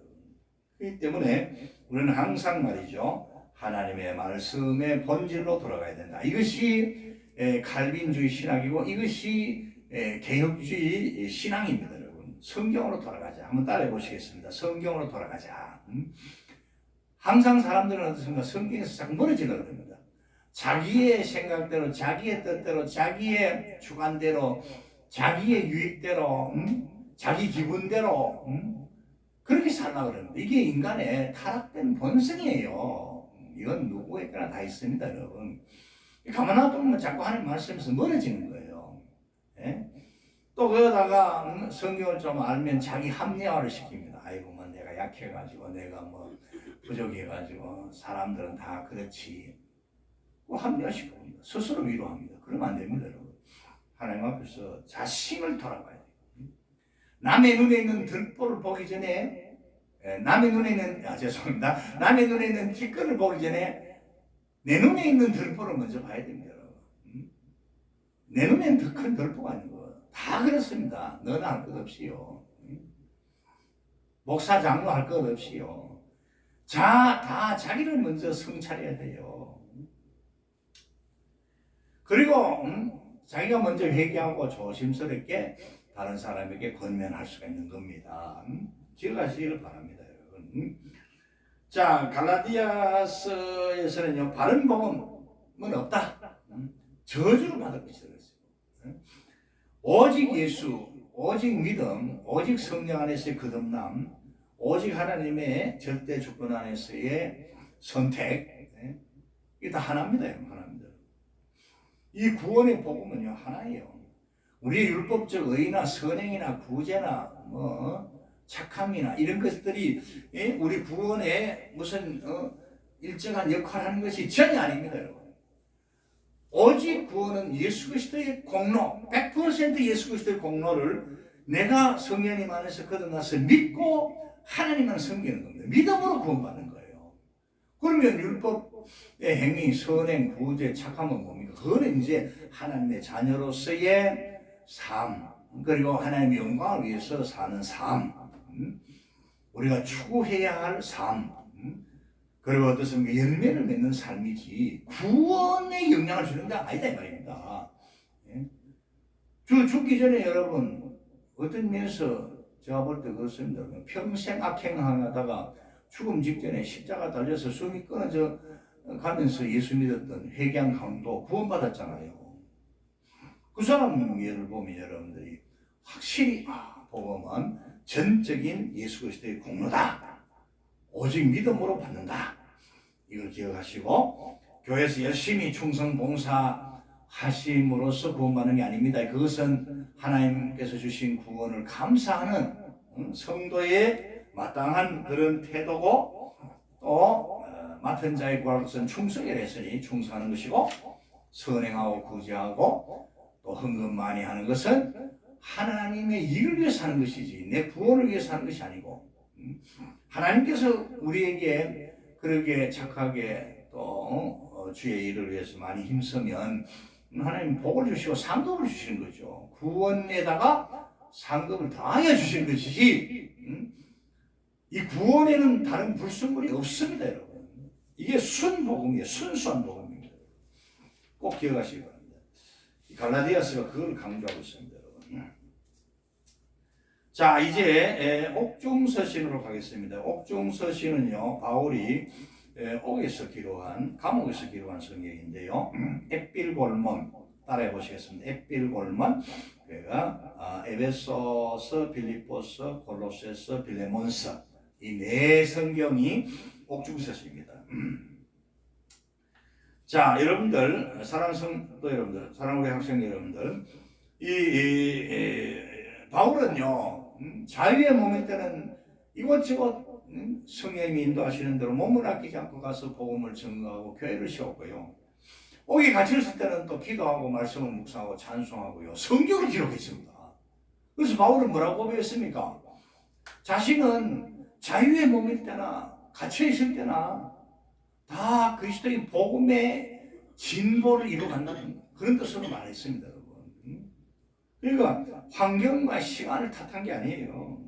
그렇기 때문에 우리는 항상 말이죠 하나님의 말씀의 본질로 돌아가야 된다. 이것이 칼빈주의 신학이고 이것이 개혁주의 신앙입니다, 여러분. 성경으로 돌아가자. 한번 따라해 보시겠습니다. 성경으로 돌아가자. 항상 사람들은 어떻습니까? 성경에서 자꾸 멀어지려고 합니다. 자기의 생각대로, 자기의 뜻대로, 자기의 주관대로, 자기의 유익대로, 자기 기분대로 그렇게 살려고 합니다. 이게 인간의 타락된 본성이에요. 이건 누구에게나 다 있습니다, 여러분. 가만 놔두면 자꾸 하나님 말씀에서 멀어지는 거예요. 또 그러다가 성경을 좀 알면 자기 합리화를 시킵니다. 아이고, 뭐 내가 약해가지고 내가 뭐 부족해가지고 사람들은 다 그렇지. 합리화시킵니다. 스스로 위로합니다. 그러면 안 됩니다, 여러분. 하나님 앞에서 자신을 돌아봐야 돼요. 남의 눈에 있는 들보를 보기 전에, 남의 눈에 있는, 죄송합니다. 남의 눈에 있는 티끌을 보기 전에 내 눈에 있는 들보를 먼저 봐야 됩니다, 여러분. 내 눈에는 더 큰 들보가 아니고 다 그렇습니다. 너나 할 것 없이요. 목사 장로 할 것 없이요. 다 자기를 먼저 성찰해야 돼요. 그리고 자기가 먼저 회개하고 조심스럽게 다른 사람에게 권면할 수가 있는 겁니다. 기억하시기를 바랍니다, 여러분. 자, 갈라디아서에서는요, 바른 복음은 없다. 저주를 받을 것이다. 오직 예수, 오직 믿음, 오직 성령 안에서의 거듭남, 오직 하나님의 절대 주권 안에서의 선택, 이게 다 하나입니다, 하나입니다. 이 구원의 복음은요, 하나예요. 우리의 율법적 의나 선행이나 구제나 착함이나 이런 것들이 우리 구원에 무슨 일정한 역할을 하는 것이 전혀 아닙니다, 여러분. 오직 구원은 예수 그리스도의 공로, 100% 예수 그리스도의 공로를 내가 성령님 안에서 거듭나서 믿고 하나님만 섬기는 겁니다. 믿음으로 구원받는 거예요. 그러면 율법의 행위, 선행, 구제, 착함은 뭡니까? 그거는 이제 하나님의 자녀로서의 삶, 그리고 하나님의 영광을 위해서 사는 삶, 우리가 추구해야 할 삶, 그리고 어떻습니까? 열매를 맺는 삶이지 구원에 영향을 주는 게 아니다 이 말입니다. 죽기 전에 여러분 어떤 면에서 제가 볼 때 그렇습니다. 평생 악행하다가 죽음 직전에 십자가 달려서 숨이 끊어져 가면서 예수 믿었던 회개한 강도 구원받았잖아요. 그 사람 예를 보면 여러분들이 확실히 복음은 전적인 예수 그리스도의 공로다. 오직 믿음으로 받는다. 이걸 기억하시고 교회에서 열심히 충성 봉사 하심으로써 구원받는 게 아닙니다. 그것은 하나님께서 주신 구원을 감사하는 성도의 마땅한 그런 태도고 또 맡은 자의 구할 것은 충성이라 했으니 충성하는 것이고 선행하고 구제하고 또 헌금 많이 하는 것은 하나님의 일을 위해서 하는 것이지 내 구원을 위해서 하는 것이 아니고 하나님께서 우리에게 그렇게 착하게 또 주의 일을 위해서 많이 힘쓰면 하나님 복을 주시고 상급을 주시는 거죠. 구원에다가 상급을 더하여 주시는 것이지 이 구원에는 다른 불순물이 없습니다, 여러분. 이게 순복음이에요. 순수한 복음입니다. 꼭 기억하시기 바랍니다. 갈라디아서가 그걸 강조하고 있습니다, 여러분. 자, 이제 옥중서신으로 가겠습니다. 옥중서신은요, 바울이 옥에서 기록한, 감옥에서 기록한 성경인데요. 햇빌골문 따라해 보시겠습니다. 햇빌골문, 그러니까 에베소서, 빌립보서, 골로새서, 빌레몬서 이 네 성경이 옥중서신입니다. 자, 여러분들, 사랑하는 성도 여러분들, 사랑하는 우리 학생 여러분들, 바울은요, 자유의 몸일 때는 이것저것 성령님이 인도하시는 대로 몸을 아끼지 않고 가서 복음을 증거하고 교회를 세웠고요. 옥에 갇혔을 때는 또 기도하고 말씀을 묵상하고 찬송하고요. 성경을 기록했습니다. 그래서 바울은 뭐라고 고백했습니까? 자신은 자유의 몸일 때나 갇혀있을 때나 다 그리스도의 복음의 진보를 이루어간다는 그런 뜻으로 말했습니다, 여러분. 그러니까 환경과 시간을 탓한 게 아니에요.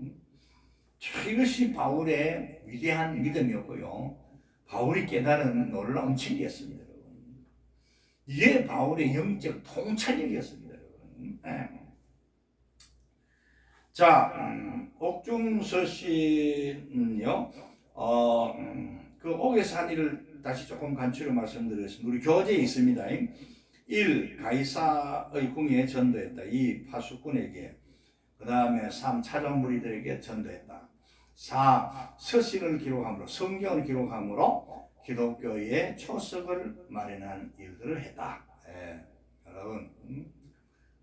이것이 바울의 위대한 믿음이었고요. 바울이 깨달은 놀라운 진리였습니다, 여러분. 이게 바울의 영적 통찰력이었습니다, 여러분. 자, 옥중서신은요, 그 옥에서 한 일을 다시 조금 간추려 말씀드리겠습니다. 우리 교재에 있습니다. 1. 가이사의 궁에 전도했다. 2. 파수꾼에게. 그 다음에 3. 차전무리들에게 전도했다. 4. 서신을 기록함으로, 성경을 기록함으로 기독교의 초석을 마련한 일들을 했다. 여러분,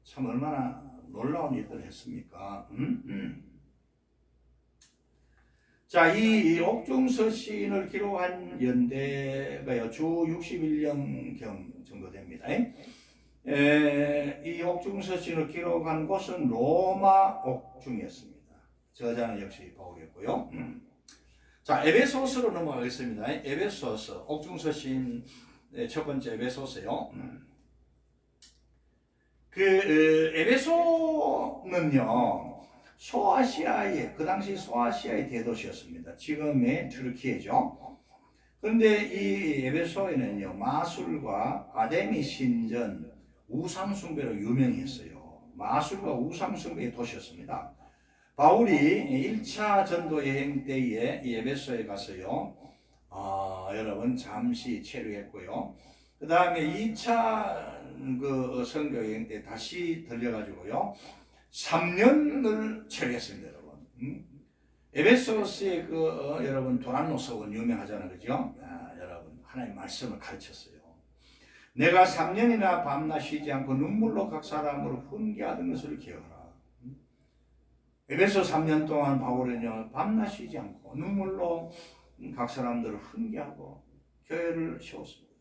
참 얼마나 놀라운 일들을 했습니까? 자, 이 옥중서 시인을 기록한 연대가요, 주 61년경 정도 됩니다. 이 옥중서 시인을 기록한 곳은 로마 옥중이었습니다. 저자는 역시 바울이었고요. 자, 에베소서로 넘어가겠습니다. 에베소서, 옥중서 시인 첫 번째 에베소서요. 에베소는요, 소아시아의, 그 당시 소아시아의 대도시였습니다. 지금의 튀르키예죠. 그런데 이 에베소에는요, 마술과 아데미 신전, 우상숭배로 유명했어요. 마술과 우상숭배의 도시였습니다. 바울이 1차 전도 여행 때에 이 에베소에 가서요, 여러분 잠시 체류했고요. 그 다음에 2차 그 선교 여행 때 다시 들려가지고요, 3년을 체류했습니다, 여러분. 에베소스의 여러분 도란노석은 유명하잖아요, 그죠? 여러분 하나님 말씀을 가르쳤어요. 내가 3년이나 밤낮 쉬지 않고 눈물로 각 사람으로 훈계하던 것을 기억하라. 에베소 3년 동안 바울은요, 밤낮 쉬지 않고 눈물로 각 사람들을 훈계하고 교회를 세웠습니다.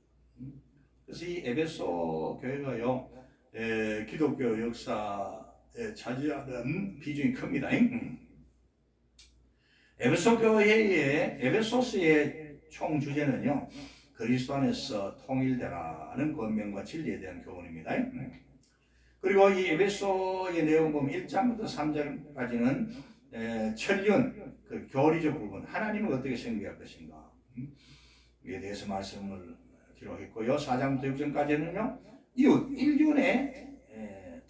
그래서 이 에베소 교회가요, 기독교 역사에 차지하는 비중이 큽니다. 에베소 교회의 에베소스의 총 주제는요, 그리스도 안에서 통일되라는 권면과 진리에 대한 교훈입니다. 그리고 이 에베소의 내용 보면 1장부터 3장까지는 천륜, 그 교리적 부분, 하나님을 어떻게 생각할 것인가 이에 대해서 말씀을 기록했고요. 4장부터 6장까지는요, 이웃, 인륜의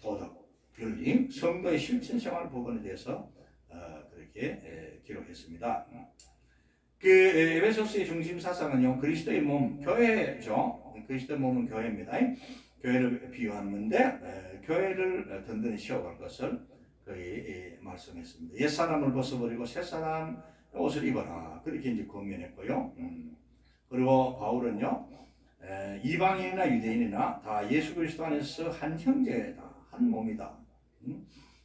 도덕, 윤리, 성도의 실천 생활 부분에 대해서 그렇게 기록했습니다. 에베소스의 중심 사상은요, 그리스도의 몸, 교회죠. 그리스도의 몸은 교회입니다. 교회를 비유하는데, 교회를 든든히 세워갈 것을 거의 말씀했습니다. 옛사람을 벗어버리고 새사람 옷을 입어라. 그렇게 이제 권면했고요. 그리고 바울은요, 이방인이나 유대인이나 다 예수 그리스도 안에서 한 형제다, 한 몸이다.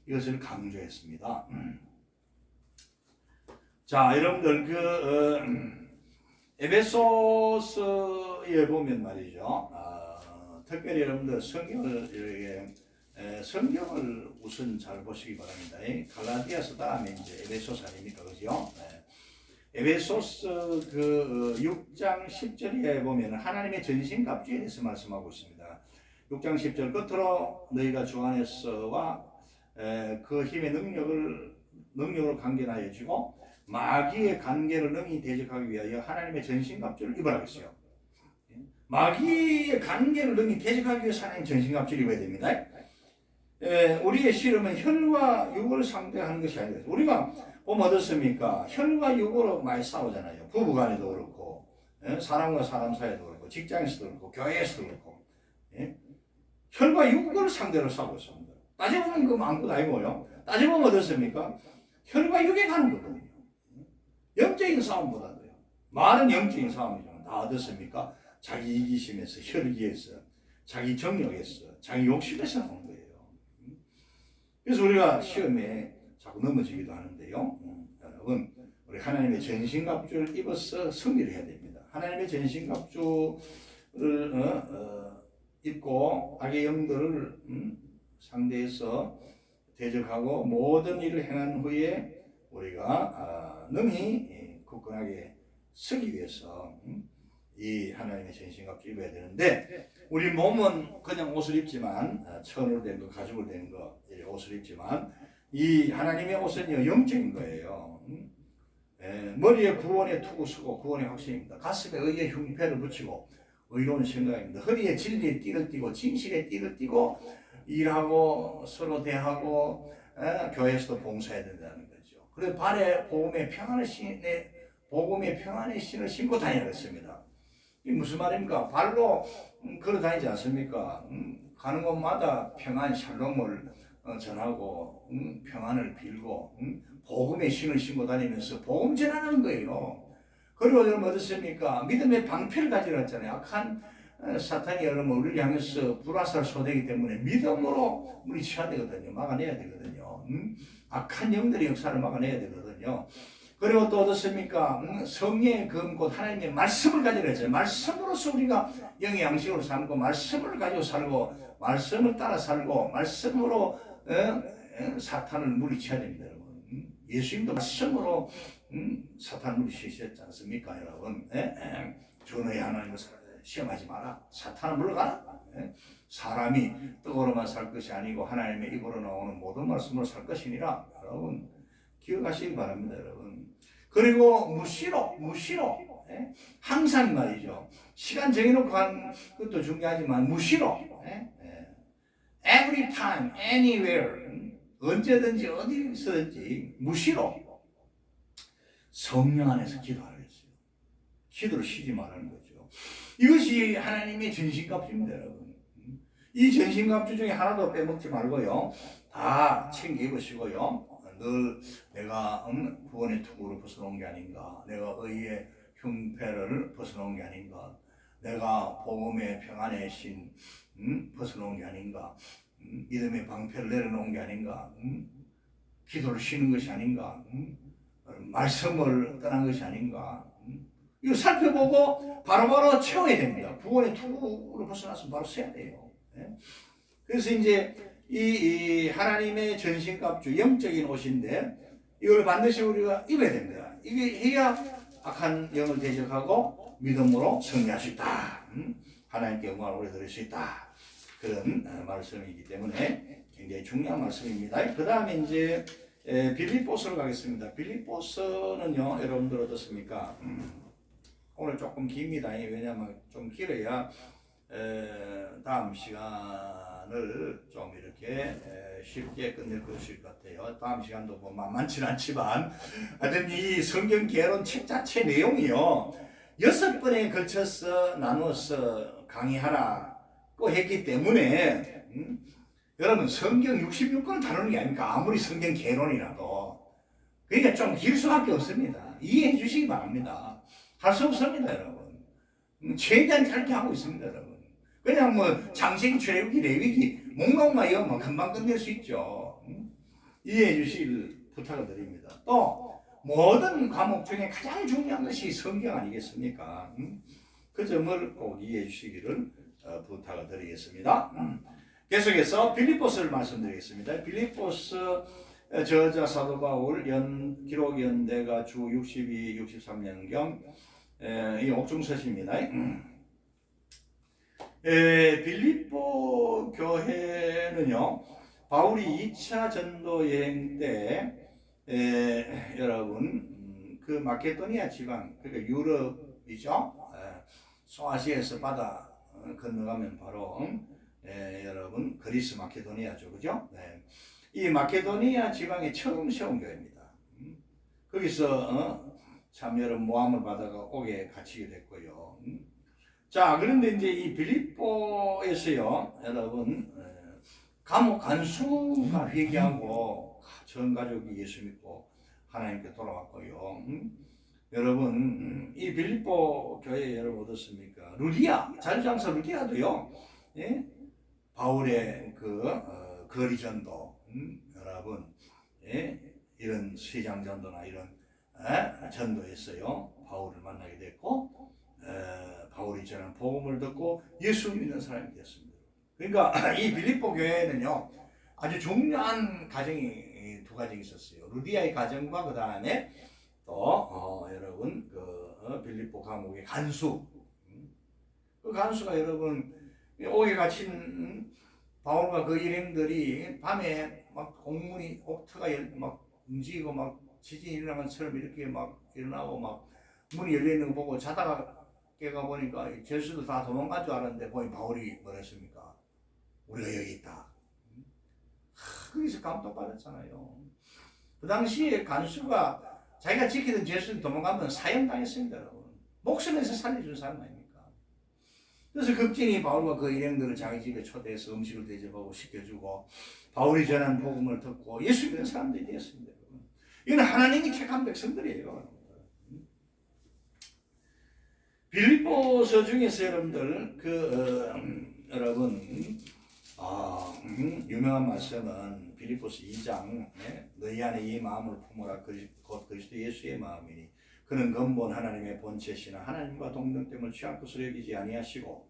이것을 강조했습니다. 자, 여러분들 에베소서에 보면 말이죠. 특별히 여러분들 성경을 우선 잘 보시기 바랍니다. 갈라디아서 다음에 이제 에베소서 아닙니까, 그죠? 에베소서 6장 10절에 보면 하나님의 전신갑주에 대해서 말씀하고 있습니다. 6장 10절 끝으로 너희가 주 안에서와 그 힘의 능력을 강건하여 주고 마귀의 관계를 능히 대적하기 위하여 하나님의 전신갑주를 입으라 했어요. 마귀의 관계를 능히 대적하기 위해서 하나님 전신갑주를 입어야 됩니다. 우리의 씨름은 혈과 육을 상대하는 것이 아니라 우리가 보면 어떻습니까? 혈과 육으로 많이 싸우잖아요. 부부간에도 그렇고, 사람과 사람 사이에도 그렇고, 직장에서도 그렇고, 교회에서도 그렇고, 혈과 육을 상대로 싸우고 있습니다. 따져보면 그거 아무것도 아니고요. 따져보면 어떻습니까? 혈과 육에 가는 거거든요. 영적인 싸움보다도요. 말은 영적인 싸움이지만 다 어떻습니까? 자기 이기심에서, 혈기에서, 자기 정욕에서, 자기 욕심에서 나오는 거예요. 그래서 우리가 시험에 자꾸 넘어지기도 하는데요. 여러분, 우리 하나님의 전신갑주를 입어서 승리를 해야 됩니다. 하나님의 전신갑주를 입고 악의 영들을 상대해서 대적하고 모든 일을 행한 후에 우리가 능히 굳건하게 서기 위해서 이 하나님의 전신갑주 입어야 되는데, 우리 몸은 그냥 옷을 입지만, 천으로 된 거, 가죽으로 된 거, 옷을 입지만, 이 하나님의 옷은요, 영적인 거예요. 머리에 구원의 투구 쓰고 구원의 확신입니다. 가슴에 의의 흉패를 붙이고 의로운 생각입니다. 허리에 진리의 띠를 띠고 진실의 띠를 띠고 일하고 서로 대하고 교회에서도 봉사해야 된다는 거죠. 그래서 발에 복음의 평안의 신을 신고 다니라 했습니다. 이 무슨 말입니까? 발로 걸어 다니지 않습니까? 가는 곳마다 평안 샬롬을 전하고 평안을 빌고 복음의 신을 신고 다니면서 복음 전하는 거예요. 그리고 여러분 어떻습니까? 믿음의 방패를 가지고 있잖아요. 악한 사탄이 여러분 우리를 향해서 불화살 쏘대기 때문에 믿음으로 물리쳐야 되거든요. 막아내야 되거든요. 악한 영들의 역사를 막아내야 되거든요. 그리고 또 어떻습니까? 성령의 검 곧 하나님의 말씀을 가지라 했잖아요. 말씀으로서 우리가 영의 양식으로 살고 말씀을 가지고 살고 말씀을 따라 살고 말씀으로 사탄을 물리쳐야 됩니다, 여러분. 예수님도 말씀으로 사탄을 물리치셨지 않습니까, 여러분? 전의 하나님을 시험하지 마라. 사탄을 물러가라. 사람이 떡으로만 살 것이 아니고 하나님의 입으로 나오는 모든 말씀으로 살 것이니라. 여러분 기억하시기 바랍니다, 여러분. 그리고 무시로 항상 말이죠. 시간 정해놓고 하는 것도 중요하지만 무시로 every time, anywhere 언제든지 어디서든지 무시로 성령 안에서 기도하라 했어요. 기도를 쉬지 말라는 거죠. 이것이 하나님의 전신갑주입니다, 여러분. 이 전신갑주 중에 하나도 빼먹지 말고요. 다 챙겨 입으시고요. 늘 내가 구원의 투구를 벗어놓은 게 아닌가, 내가 의의 흉패를 벗어놓은 게 아닌가, 내가 복음의 평안의 신 벗어놓은 게 아닌가, 믿음의 방패를 내려놓은 게 아닌가, 기도를 쉬는 것이 아닌가, 말씀을 떠난 것이 아닌가, 이거 살펴보고 바로바로 채워야 됩니다. 구원의 투구를 벗어나서 바로 써야 돼요. 그래서 이제 이 하나님의 전신갑주 영적인 옷인데 이걸 반드시 우리가 입어야 됩니다. 이게 해야 악한 영을 대적하고 믿음으로 승리할 수 있다. 하나님께 영광을 오래 드릴 수 있다. 그런 말씀이기 때문에 굉장히 중요한 말씀입니다. 그 다음에 이제 빌립보서로 가겠습니다. 빌립보서는요, 여러분들 어떻습니까? 오늘 조금 깁니다. 왜냐하면 좀 길어야 다음 시간을 좀 이렇게 쉽게 끝낼 것일 것 같아요. 다음 시간도 뭐 만만치 않지만 하여튼 이 성경 개론 책 자체 내용이요 6번에 걸쳐서 나누어서 강의하라고 했기 때문에 여러분 성경 66권 다루는 게 아닙니까? 아무리 성경 개론이라도. 그러니까 좀 길 수밖에 없습니다. 이해해 주시기 바랍니다. 할 수 없습니다, 여러분. 최대한 짧게 하고 있습니다, 여러분. 그냥 뭐 장세기, 출애굽기, 레위기 목록만 이어만 금방 끝낼 수 있죠. 이해해 주실 부탁을 드립니다. 또 모든 과목 중에 가장 중요한 것이 성경 아니겠습니까? 그 점을 꼭 이해해 주시기를 부탁을 드리겠습니다. 계속해서 빌립보서를 말씀드리겠습니다. 빌립보서 저자 사도 바울 기록 연대가 주 62, 63년경 이 옥중서십니다. 빌립보 교회는요, 바울이 2차 전도 여행 때 여러분 그 마케도니아 지방, 그러니까 유럽이죠. 소아시아에서 바다 건너가면 바로 여러분 그리스 마케도니아죠, 그죠? 이 마케도니아 지방에 처음 세운 교회입니다. 거기서 참 여러 모함을 받아가 옥에 갇히게 됐고요. 자, 그런데 이제 이 빌립보에서요, 여러분 감옥 간수가 회개하고 전 가족이 예수 믿고 하나님께 돌아왔고요. 여러분 이 빌립보 교회 여러분 어떻습니까? 루디아 자주장사 루디아도요, 바울의 그 거리 전도, 여러분 이런 시장 전도나 이런 전도에서요 바울을 만나게 됐고 바울이 전한 복음을 듣고 예수 믿는 사람이 되었습니다. 그러니까 이 빌립보 교회는요 아주 중요한 가정이 두 가정이 있었어요. 루디아의 가정과 그 다음에 또 여러분 그 빌립보 감옥의 간수, 그 간수가 여러분 옥에 갇힌 바울과 그 일행들이 밤에 막 공문이 옥터가 막 움직이고 막 지진이 일어난 것처럼 이렇게 막 일어나고 막 문이 열려 있는 거 보고 자다가 깨가 보니까 죄수도 다 도망간 줄 알았는데 보니 바울이 뭐라 했습니까? 우리가 여기 있다. 거기서 감동받았잖아요. 그 당시에 간수가 자기가 지키던 죄수들 도망가면 사형당했습니다, 여러분. 목숨에서 살려준 사람 아닙니까? 그래서 급진이 바울과 그 일행들을 자기 집에 초대해서 음식을 대접하고 시켜주고 바울이 전한 복음을 듣고 예수 믿는 사람들이 되었습니다. 이건 하나님이 택한 백성들이에요. 빌립보서 중에서 여러분들 여러분 유명한 말씀은 빌립보서 2장 너희 안에 이 마음을 품으라 곧 그리스도 예수의 마음이니 그는 근본 하나님의 본체시나 하나님과 동등됨을 취할 것으로 여기지 아니하시고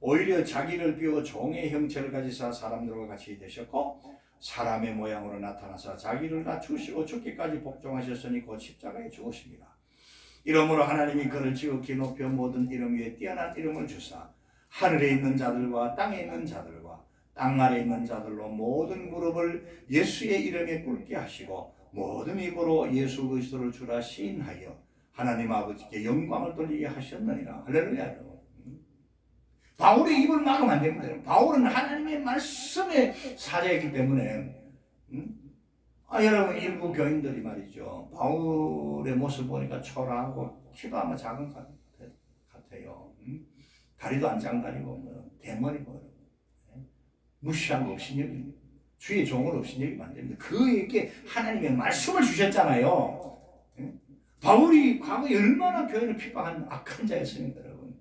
오히려 자기를 비워 종의 형체를 가지사 사람들과 같이 되셨고 사람의 모양으로 나타나사 자기를 낮추시고 죽기까지 복종하셨으니 곧 십자가에 죽으십니다. 이러므로 하나님이 그를 지극히 높여 모든 이름 위에 뛰어난 이름을 주사 하늘에 있는 자들과 땅에 있는 자들과 땅 아래에 있는 자들로 모든 무릎을 예수의 이름에 꿇게 하시고 모든 입으로 예수 그리스도를 주라 시인하여 하나님 아버지께 영광을 돌리게 하셨느니라. 할렐루야. 바울의 입을 막으면 안 됩니다. 바울은 하나님의 말씀의 사자이기 때문에 여러분 일부 교인들이 말이죠. 바울의 모습 보니까 초라하고 키도 아마 작은 것 같아요. 다리도 안 장다니고 뭐 대머리고 무시하고 업신여기고 주의 종을 업신여기면 안 됩니다. 그에게 하나님의 말씀을 주셨잖아요. 바울이 과거에 얼마나 교회를 핍박한 악한 자였습니까, 여러분.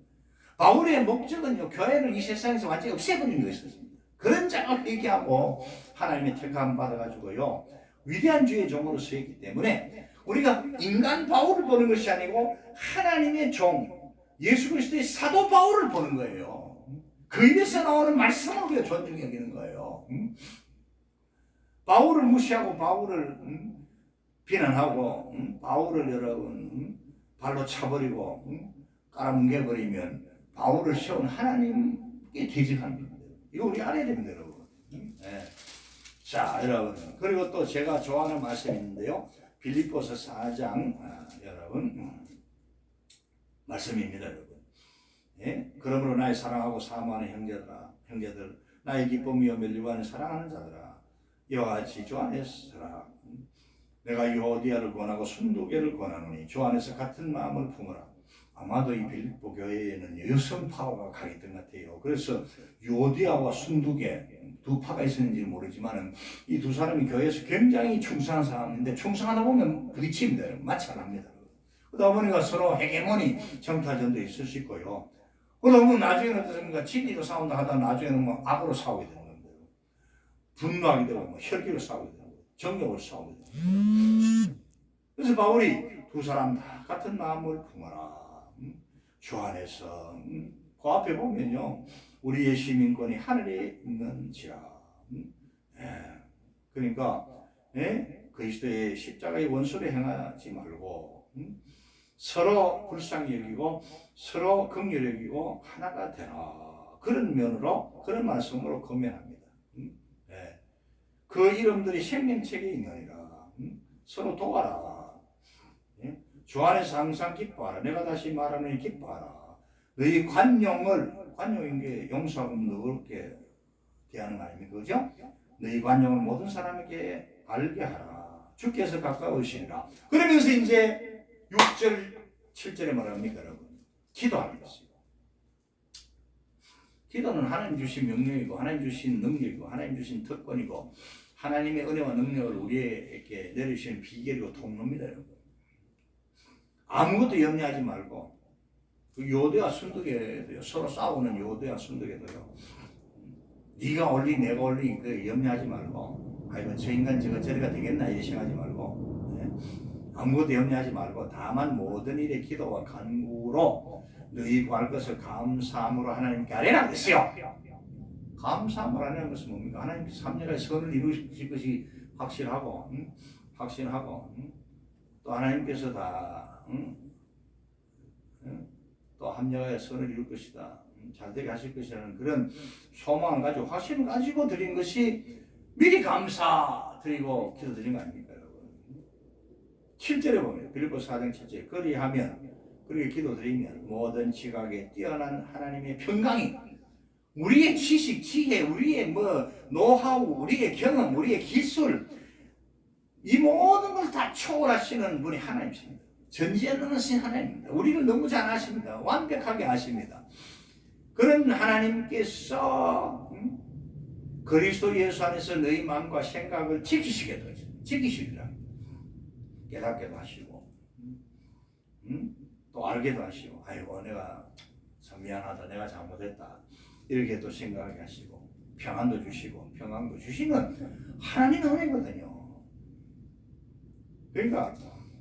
바울의 목적은요, 교회를 이 세상에서 완전히 없애버리는 것이었습니다. 그런 자가 회개하고 하나님의 택함 받아가지고요, 위대한 주의 종으로 서있기 때문에 우리가 인간 바울을 보는 것이 아니고 하나님의 종, 예수 그리스도의 사도 바울을 보는 거예요. 그 입에서 나오는 말씀을 우리가 존중히 여기는 거예요. 바울을 무시하고 바울을 비난하고 바울을 여러분 발로 차버리고 깔아뭉개버리면 바울을 세운 하나님께 대적합니다. 이거 우리 알아야 됩니다, 여러분. 네. 자, 여러분. 그리고 또 제가 좋아하는 말씀이 있는데요. 빌립보서 4장, 여러분, 말씀입니다, 여러분. 예? 그러므로 나의 사랑하고 사모하는 형제들, 나의 기쁨이요 멸류관을 사랑하는 자들아, 이와 같이 주 안에서 서라. 내가 유오디아를 권하고 순두개를 권하노니 주 안에서 같은 마음을 품으라. 아마도 이 빌립보 교회에는 여성 파워가 강했던 것 같아요. 그래서 유오디아와 순두개 두 파가 있었는지 모르지만 이 두 사람이 교회에서 굉장히 충성한 사람인데 충성하다 보면 부딪힙니다. 마찰합니다. 그러다 보니까 서로 헤게모니 정타전도 있을 수 있고요. 그러다 보면 나중에는 어떻습니까? 진리로 싸운다 하다 나중에는 뭐 악으로 싸우게 되는 겁니다. 분노하게 되고 뭐 혈기로 싸우게 되고 정욕을 싸우게 되고. 그래서 바울이 두 사람 다 같은 마음을 품어라. 주 안에서 그 앞에 보면요 우리의 시민권이 하늘에 있는지라. 그러니까 그리스도의 십자가의 원수를 행하지 말고 서로 불쌍히 여기고 서로 긍휼히 여기고 하나가 되라. 그런 면으로 그런 말씀으로 권면합니다. 그 이름들이 생명책에 있느니라. 서로 도와라. 주 안에서 항상 기뻐하라. 내가 다시 말하노니 기뻐하라. 너희 관용인 게 용서하고 너그럽게 대하는 거 아닙니까? 그죠? 너희 관용을 모든 사람에게 알게 하라. 주께서 가까우시니라. 그러면서 이제 6절, 7절에 말합니까, 여러분? 기도하겠습니다. 기도는 하나님 주신 명령이고, 하나님 주신 능력이고, 하나님 주신 특권이고, 하나님의 은혜와 능력을 우리에게 내리시는 비결이고 통로입니다, 여러분. 아무것도 염려하지 말고 그 요대와 순두개도요 서로 싸우는 요대와 순두개도요 네가 올리 내가 올리 그 염려하지 말고 아이고 저 인간 저리가 되겠나 이렇게 생각하지 말고 아무것도 염려하지 말고 다만 모든 일에 기도와 간구로 너희 구할 것을 감사함으로 하나님께 아뢰라 그랬어요. 감사함으로 하는 것은 뭡니까? 하나님께서 3년의 선을 이루실 것이 확실하고 또 하나님께서 다 또 합력하여 선을 이룰 것이다. 잘되게 하실 것이라는 그런 소망을 가지고 확신을 가지고 드린 것이 미리 감사드리고 기도드린 거 아닙니까, 여러분? 7절에 보면 빌립보서 4장 7절에 그리하면 그렇게 기도드리면 모든 지각에 뛰어난 하나님의 평강이 우리의 지식, 지혜, 우리의 노하우, 우리의 경험, 우리의 기술 이 모든 걸 다 초월하시는 분이 하나님이십니다. 전지전능하신 하나님입니다. 우리를 너무 잘 아십니다. 완벽하게 아십니다. 그런 하나님께서 그리스도 예수 안에서 너희 마음과 생각을 지키시리라. 깨닫게도 하시고 또 알게도 하시고 아이고 내가 참 미안하다 내가 잘못했다 이렇게 또 생각하게 하시고 평안도 주시고 평안도 주시는 하나님의 은혜거든요. 그러니까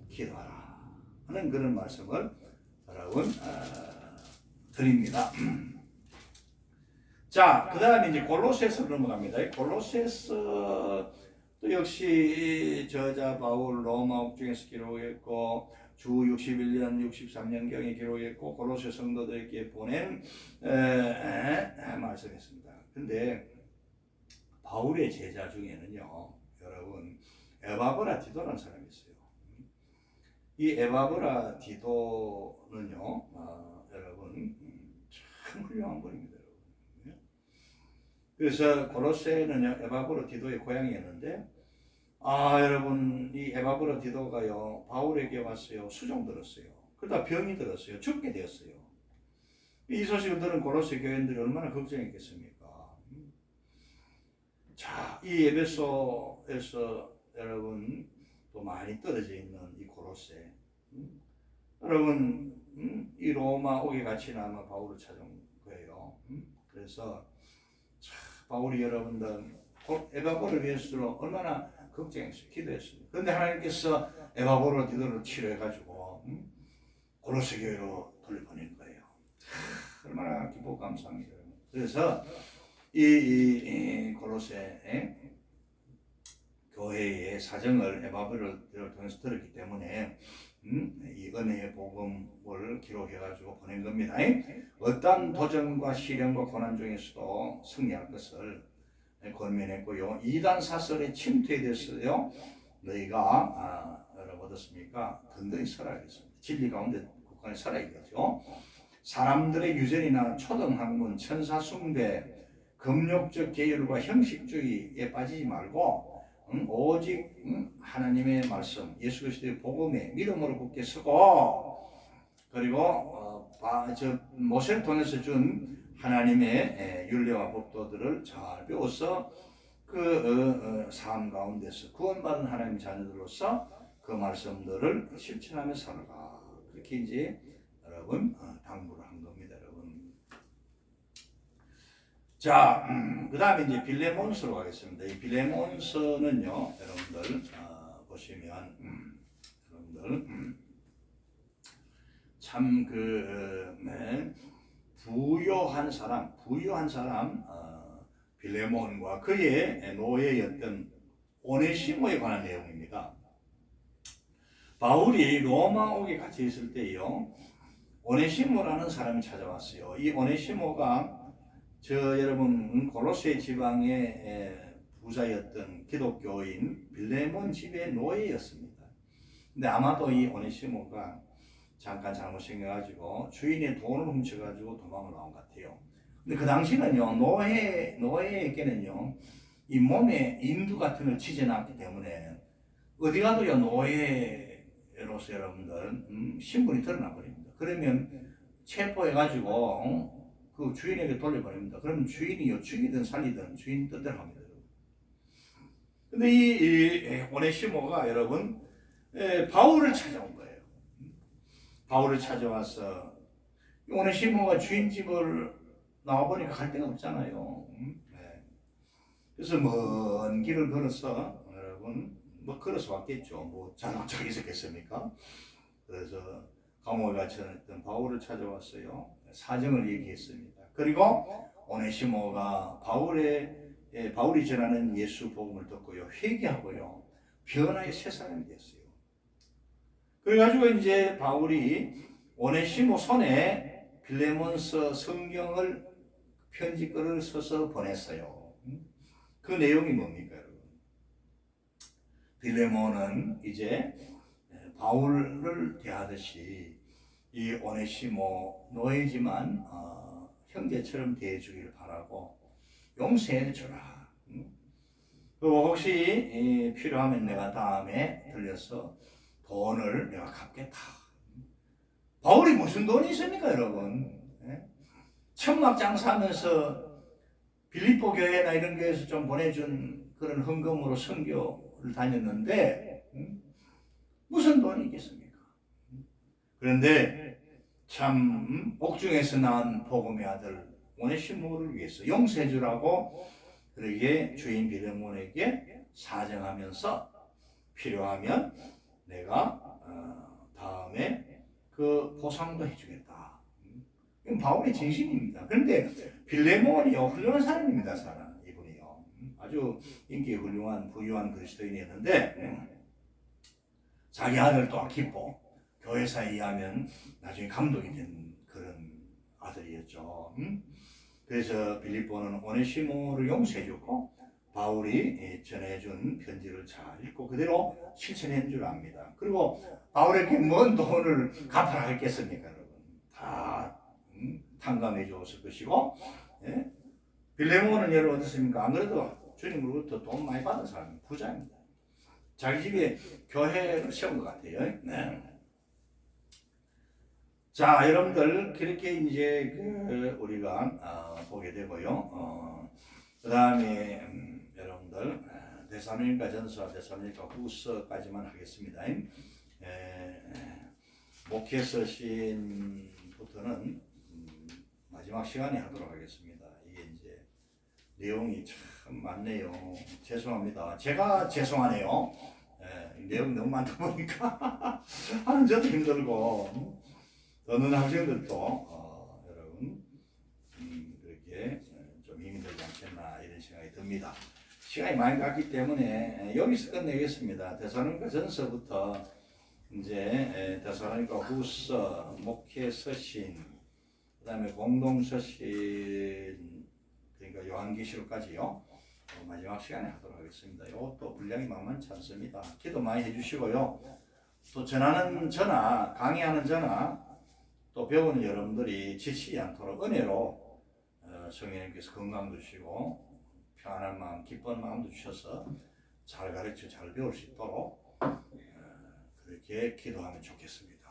기도하라 하는 그런 말씀을 여러분 드립니다. 자, 그 다음에 이제 골로새서 넘어갑니다. 골로새서 또 역시 저자 바울 로마 옥중에서 기록했고 주 61년 63년경에 기록했고 골로새 성도들에게 보낸 말씀했습니다. 근데 바울의 제자 중에는요, 여러분 에바브라 디도라는 사람이 있어요. 이 에바브라 디도는요, 여러분 참 훌륭한 분입니다. 그래서 골로새는요 에바브라 디도의 고향이었는데 여러분 이 에바브라 디도가요 바울에게 왔어요. 수종 들었어요. 그러다 병이 들었어요. 죽게 되었어요. 이 소식을 들은 골로새 교인들이 얼마나 걱정했겠습니까? 자, 이 에베소에서 여러분 또 많이 떨어져 있는 이 골로새 여러분 이 로마 오게 같이 아마 바울을 찾아온 거예요. 그래서 바울이 여러분들 에바브라를 위해서 얼마나 걱정했어요. 기도했어요. 그런데 하나님께서 에바브라 디도를 치료해가지고 골로새 교회로 돌려보낸 거예요. 얼마나 기쁘고 감사합니다. 그래서 이 골로새 교회의 사정을 에바브라를 통해서 들었기 때문에 이 은혜의 복음을 기록해가지고 보낸 겁니다. 어떠한 도전과 시련과 고난 중에서도 승리할 것을 권면했고요. 이단 사설의 침투에 대해서요 너희가 여러분 어떻습니까? 든든히 설하겠습니다. 진리 가운데 굳건히 설하겠죠. 사람들의 유전이나 초등학문, 천사숭배, 금욕적 계율과 형식주의에 빠지지 말고 오직 하나님의 말씀, 예수 그리스도의 복음에 믿음으로 굳게 서고 그리고 모세를 통해서 준 하나님의 율례와 법도들을 잘 배워서 그 삶 가운데서 구원받은 하나님의 자녀들로서 그 말씀들을 실천하며 살아가. 그렇게 이제 여러분 당부를 한 겁니다, 여러분. 자, 그 다음에 이제 빌레몬서로 가겠습니다. 이 빌레몬서는요, 여러분들 보시면 여러분들 참 부유한 사람 빌레몬과 그의 노예였던 오네시모에 관한 내용입니다. 바울이 로마 오게 같이 있을 때요, 오네시모라는 사람이 찾아왔어요. 이 오네시모가 여러분 골로새 지방의 부자였던 기독교인 빌레몬 집의 노예였습니다. 근데 아마도 이 오네시모가 잠깐 잘못 생겨가지고 주인의 돈을 훔쳐가지고 도망을 나온 것 같아요. 근데 그 당시는요 노예에게는요 이 몸에 인두 같은 걸 지져놨기 때문에 어디 가도요 노예로서 여러분들 신분이 드러나 버립니다. 그러면 체포해가지고 그 주인에게 돌려버립니다. 그러면 주인이요 죽이든 살리든 주인 뜻대로 합니다. 근데 이 오네시모가 여러분 바울을 찾아온 거예요. 바울을 찾아와서 오네시모가 주인 집을 나와보니까 갈 데가 없잖아요. 그래서 먼 길을 걸어서 여러분 걸어서 왔겠죠. 자동차가 있었겠습니까? 그래서 감옥에 갇혀있던 바울을 찾아왔어요. 사정을 얘기했습니다. 그리고 오네시모가 바울이 전하는 예수 복음을 듣고요 회개하고요 변화의 새 사람이 됐어요. 그래가지고 이제 바울이 오네시모 손에 빌레몬서 성경을 편지글을 써서 보냈어요. 그 내용이 뭡니까, 여러분? 빌레몬은 이제 바울을 대하듯이 이 오네시모 노예지만 형제처럼 대해주기를 바라고 용서해주라. 그리고 혹시 필요하면 내가 다음에 들려서 돈을 내가 갚겠다. 바울이 무슨 돈이 있습니까, 여러분? 천막 장사하면서 빌립보 교회나 이런 교회에서 좀 보내준 그런 헌금으로 선교를 다녔는데 무슨 돈이 있겠습니까? 그런데 참 옥중에서 낳은 복음의 아들 오네시모를 위해서 용서해 주라고 그러기에 주인 빌레몬에게 사정하면서 필요하면 내가 다음에 그 보상도 해주겠다. 이건 바울의 진심입니다. 그런데 빌레몬이요 훌륭한 사람입니다. 사람 이분이요 아주 인기 훌륭한 부유한 그리스도인이었는데 자기 아들도 아키포 교회사에 의하면 나중에 감독이 된 그런 아들이었죠. 그래서 빌립보는 오네시모를 용서해줬고 바울이 전해준 편지를 잘 읽고 그대로 실천한 줄 압니다. 그리고 바울에게 뭔 돈을 갚아야 할겠습니까, 여러분? 다 탕감해 줬을 것이고, 예? 빌레몬은 여러분 어떻습니까? 안 그래도 주님으로부터 돈 많이 받은 사람이 부자입니다. 자기 집에 교회를 세운 것 같아요. 네. 자, 여러분들 그렇게 이제 우리가 보게 되고요. 그 다음에 여러분들 데살로니가 전서, 데살로니가 후서까지만 하겠습니다. 목회서신부터는 마지막 시간에 하도록 하겠습니다. 이게 이제 내용이 참 많네요. 죄송합니다. 제가 죄송하네요. 내용 너무 많다 보니까 하는 저도 힘들고 어느 학생들도 여러분 그렇게 좀 힘이 들지 않겠나 이런 생각이 듭니다. 시간이 많이 갔기 때문에 여기서 끝내겠습니다. 데살로니가 전서부터 이제 데살로니가 후서, 목회서신, 그 다음에 공동서신, 그러니까 요한계시록까지요. 마지막 시간에 하도록 하겠습니다. 이것도 분량이 만만치 않습니다. 기도 많이 해주시고요. 또 전하는 전하, 강의하는 전하, 또 배우는 여러분들이 지치지 않도록 은혜로 성령님께서 건강 주시고 평안한 마음, 기쁜 마음도 주셔서 잘 가르쳐 잘 배울 수 있도록 그렇게 기도하면 좋겠습니다.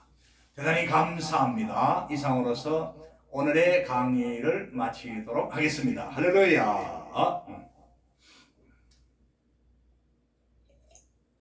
대단히 감사합니다. 이상으로서 오늘의 강의를 마치도록 하겠습니다. 할렐루야.